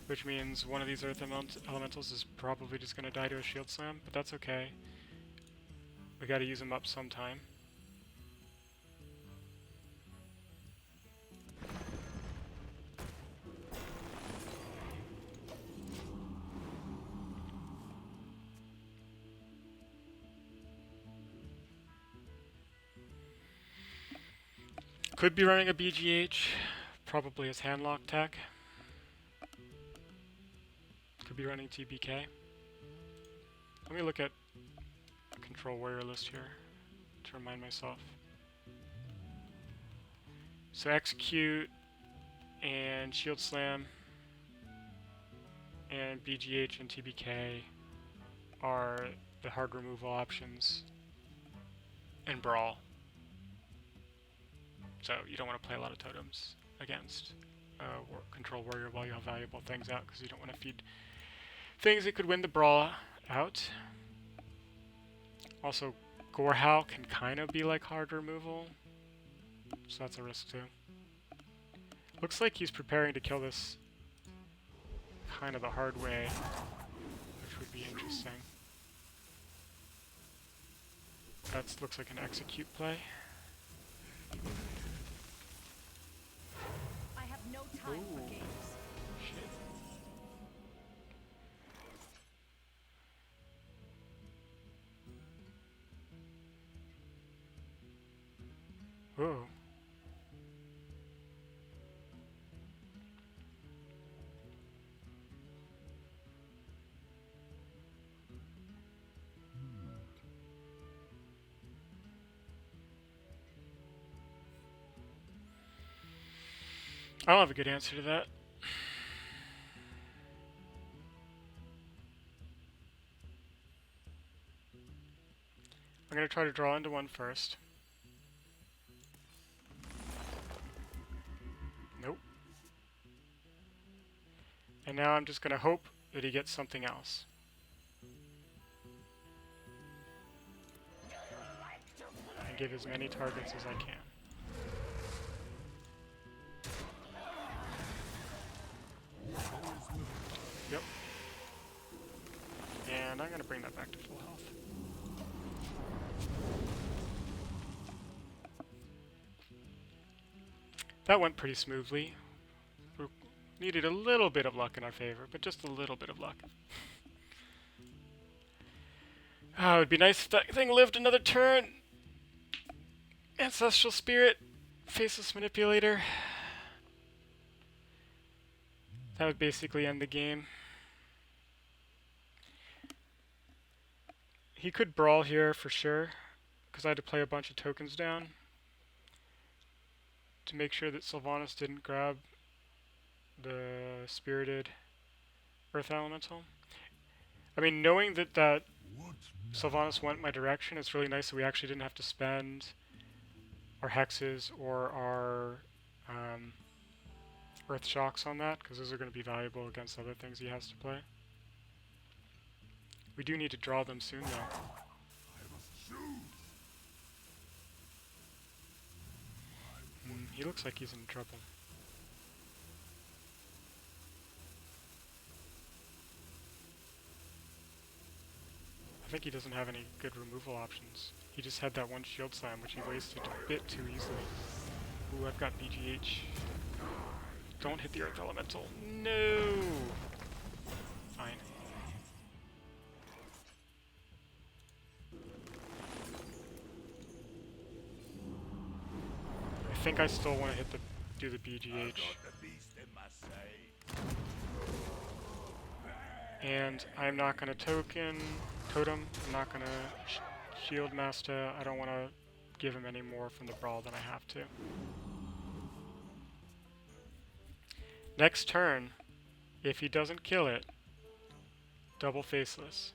which means one of these Earth Elementals is probably just going to die to a Shield Slam, but that's okay. We got to use him up sometime. Could be running a BGH, probably as handlock tech. Could be running TBK. Let me look at a Control Warrior list here to remind myself. So Execute and Shield Slam and BGH and TBK are the hard removal options, and Brawl. So you don't want to play a lot of totems against Control Warrior while you have valuable things out, because you don't want to feed things that could win the Brawl out. Also, Gorehowl can kind of be like hard removal, so that's a risk too. Looks like he's preparing to kill this kind of the hard way, which would be interesting. That looks like an Execute play. I have no time for games. Shit. Whoa. I don't have a good answer to that. I'm going to try to draw into one first. Nope. And now I'm just going to hope that he gets something else. And give as many targets as I can. Yep. And I'm going to bring that back to full health. That went pretty smoothly. We needed a little bit of luck in our favor, but just a little bit of luck. Oh, it would be nice if that thing lived another turn. Ancestral Spirit, Faceless Manipulator. That would basically end the game. He could brawl here for sure, because I had to play a bunch of tokens down to make sure that Sylvanas didn't grab the spirited Earth Elemental. I mean, knowing that What Sylvanas went my direction, it's really nice that we actually didn't have to spend our hexes or our Earth Shocks on that, because those are going to be valuable against other things he has to play. We do need to draw them soon, though. I must choose. He looks like he's in trouble. I think he doesn't have any good removal options. He just had that one shield slam, which he wasted a bit too easily. Ooh, I've got BGH. Don't hit the Earth Elemental. No! Fine. I think I still want to do the BGH. Got the beast in my sight. And I'm not going to totem. I'm not going to shield master. I don't want to give him any more from the brawl than I have to. Next turn, if he doesn't kill it, double faceless.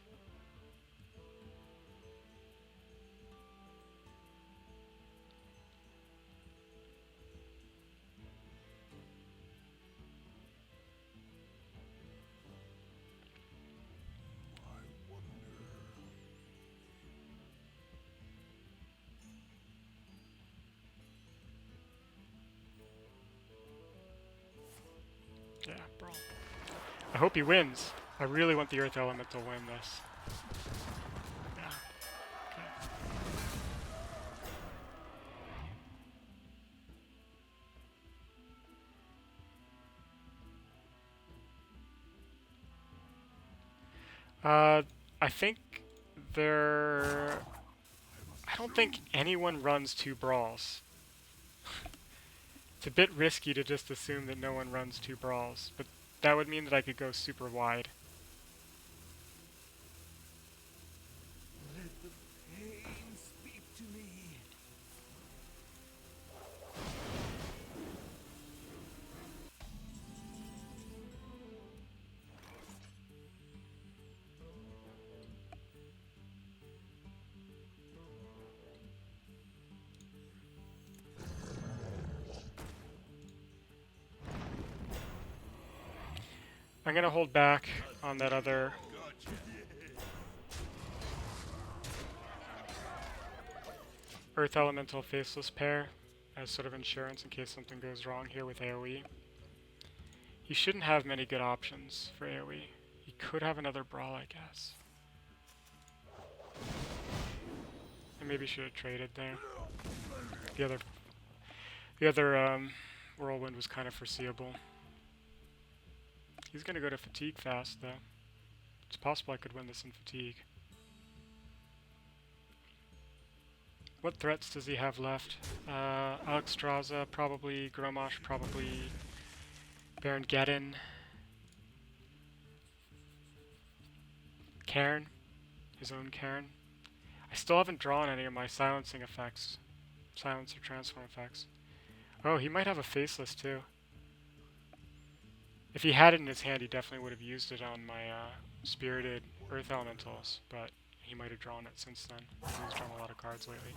I wonder. Yeah, brawl. I hope he wins. I really want the Earth Element to win this. Yeah. Okay. I think there... I don't think anyone runs 2 brawls. It's a bit risky to just assume that no one runs 2 brawls, but that would mean that I could go super wide. Let the pain speak to me. I'm gonna hold back on that other Earth Elemental Faceless pair as sort of insurance in case something goes wrong here with AoE. He shouldn't have many good options for AoE. He could have another Brawl, I guess. I maybe should have traded there. The other Whirlwind was kind of foreseeable. He's gonna go to Fatigue fast, though. It's possible I could win this in Fatigue. What threats does he have left? Alexstrasza, probably. Gromosh, probably. Baron Geddon. Cairn. His own Cairn. I still haven't drawn any of my silencing effects. Silence or transform effects. Oh, he might have a Faceless, too. If he had it in his hand, he definitely would have used it on my Spirited Earth Elementals, but he might have drawn it since then. He's drawn a lot of cards lately.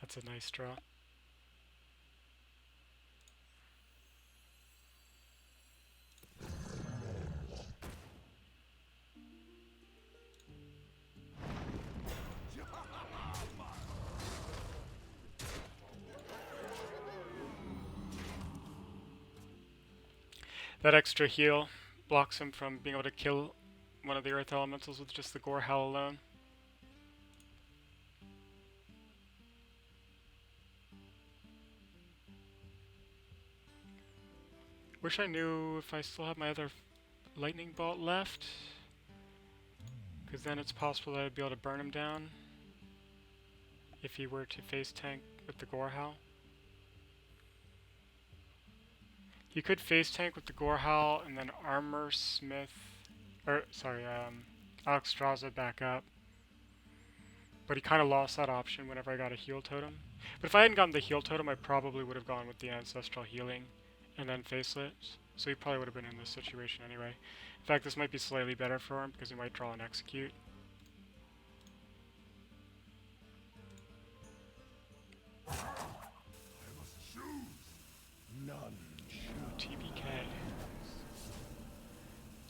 That's a nice draw. That extra heal blocks him from being able to kill one of the Earth Elementals with just the Gore Howl alone. Wish I knew if I still have my other lightning bolt left. Because then it's possible that I'd be able to burn him down. If he were to face tank with the Gorehowl. You could face tank with the Gorehowl and then Armor Smith, or sorry, Alexstrasza back up. But he kind of lost that option whenever I got a heal totem. But if I hadn't gotten the heal totem, I probably would have gone with the ancestral healing and then facelet. So he probably would have been in this situation anyway. In fact, this might be slightly better for him because he might draw and execute. I must choose. None. Ooh, TBK.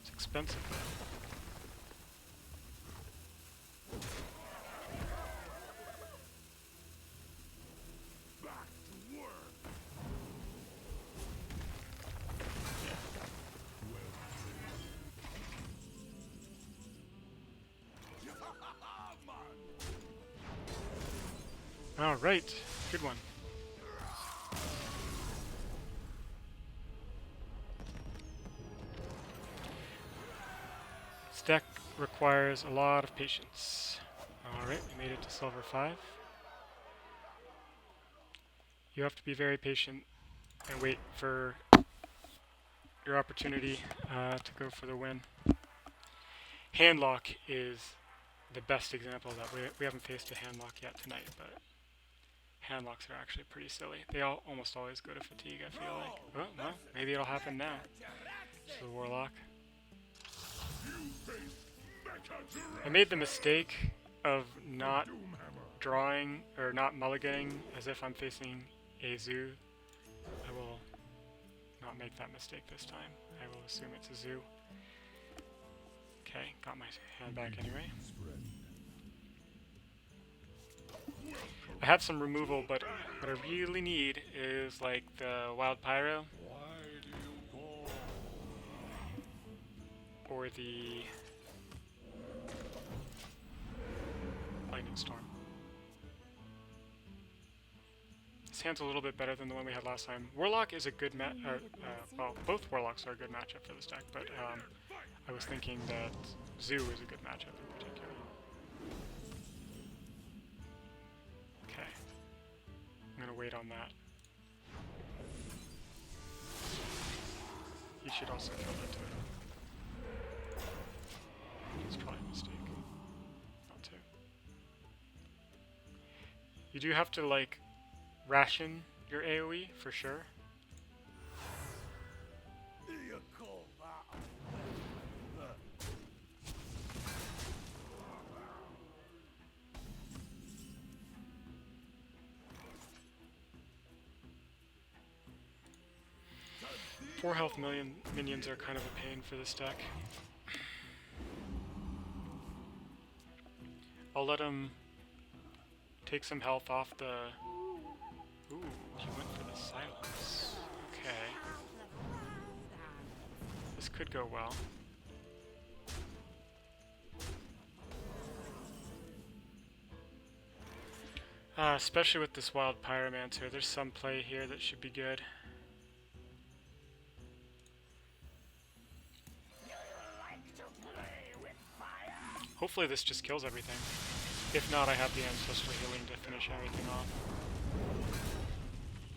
It's expensive though. Back to work. Alright, good one. This deck requires a lot of patience. Alright, we made it to silver 5. You have to be very patient and wait for your opportunity to go for the win. Handlock is the best example of that. We haven't faced a handlock yet tonight, but handlocks are actually pretty silly. They almost always go to fatigue, I feel like. Oh, well, maybe it'll happen now. This is a warlock. I made the mistake of not drawing, or not mulliganing as if I'm facing a zoo. I will not make that mistake this time. I will assume it's a zoo. Okay, got my hand back anyway. I have some removal, but what I really need is like the Wild Pyro or the Lightning Storm. This hand's a little bit better than the one we had last time. Warlock is a good well, both Warlocks are a good matchup for this deck, but I was thinking that Zoo is a good matchup in particular. Okay. I'm gonna wait on that. You should also kill that totem. It's probably a mistake. Not to. You do have to, like, ration your AoE, for sure. You call that a 4 health minions are kind of a pain for this deck. I'll let him take some health off the... Ooh, he went for the silence. Okay. This could go well. Especially with this Wild Pyromancer, there's some play here that should be good. Hopefully this just kills everything. If not, I have the Ancestral Healing to finish everything off.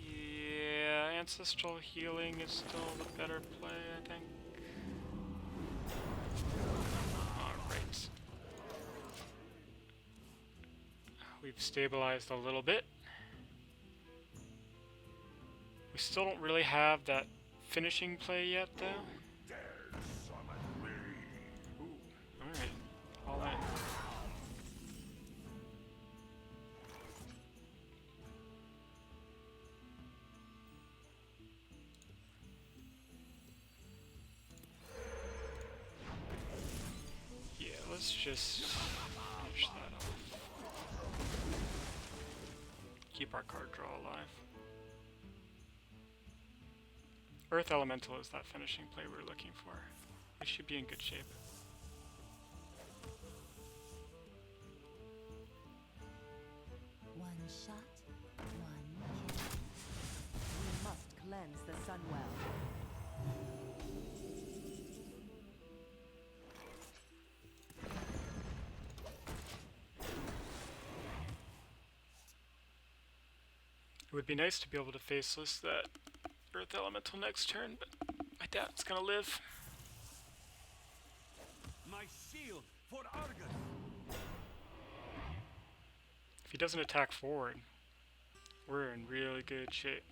Yeah, Ancestral Healing is still the better play, I think. Alright. We've stabilized a little bit. We still don't really have that finishing play yet, though. Ooh, alright. All in. Yeah, let's just finish that off. Keep our card draw alive. Earth Elemental is that finishing play we're looking for. We should be in good shape. One shot, one kill. We must cleanse the Sunwell. would be nice to be able to faceless that Earth Elemental next turn, but I doubt it's gonna live. My shield for Argon. If he doesn't attack forward, we're in really good shape.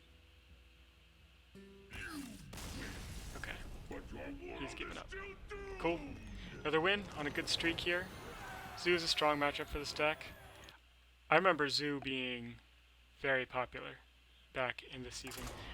Okay, he's given up. Cool. Another win on a good streak here. Zoo is a strong matchup for this deck. I remember Zoo being very popular back in this season.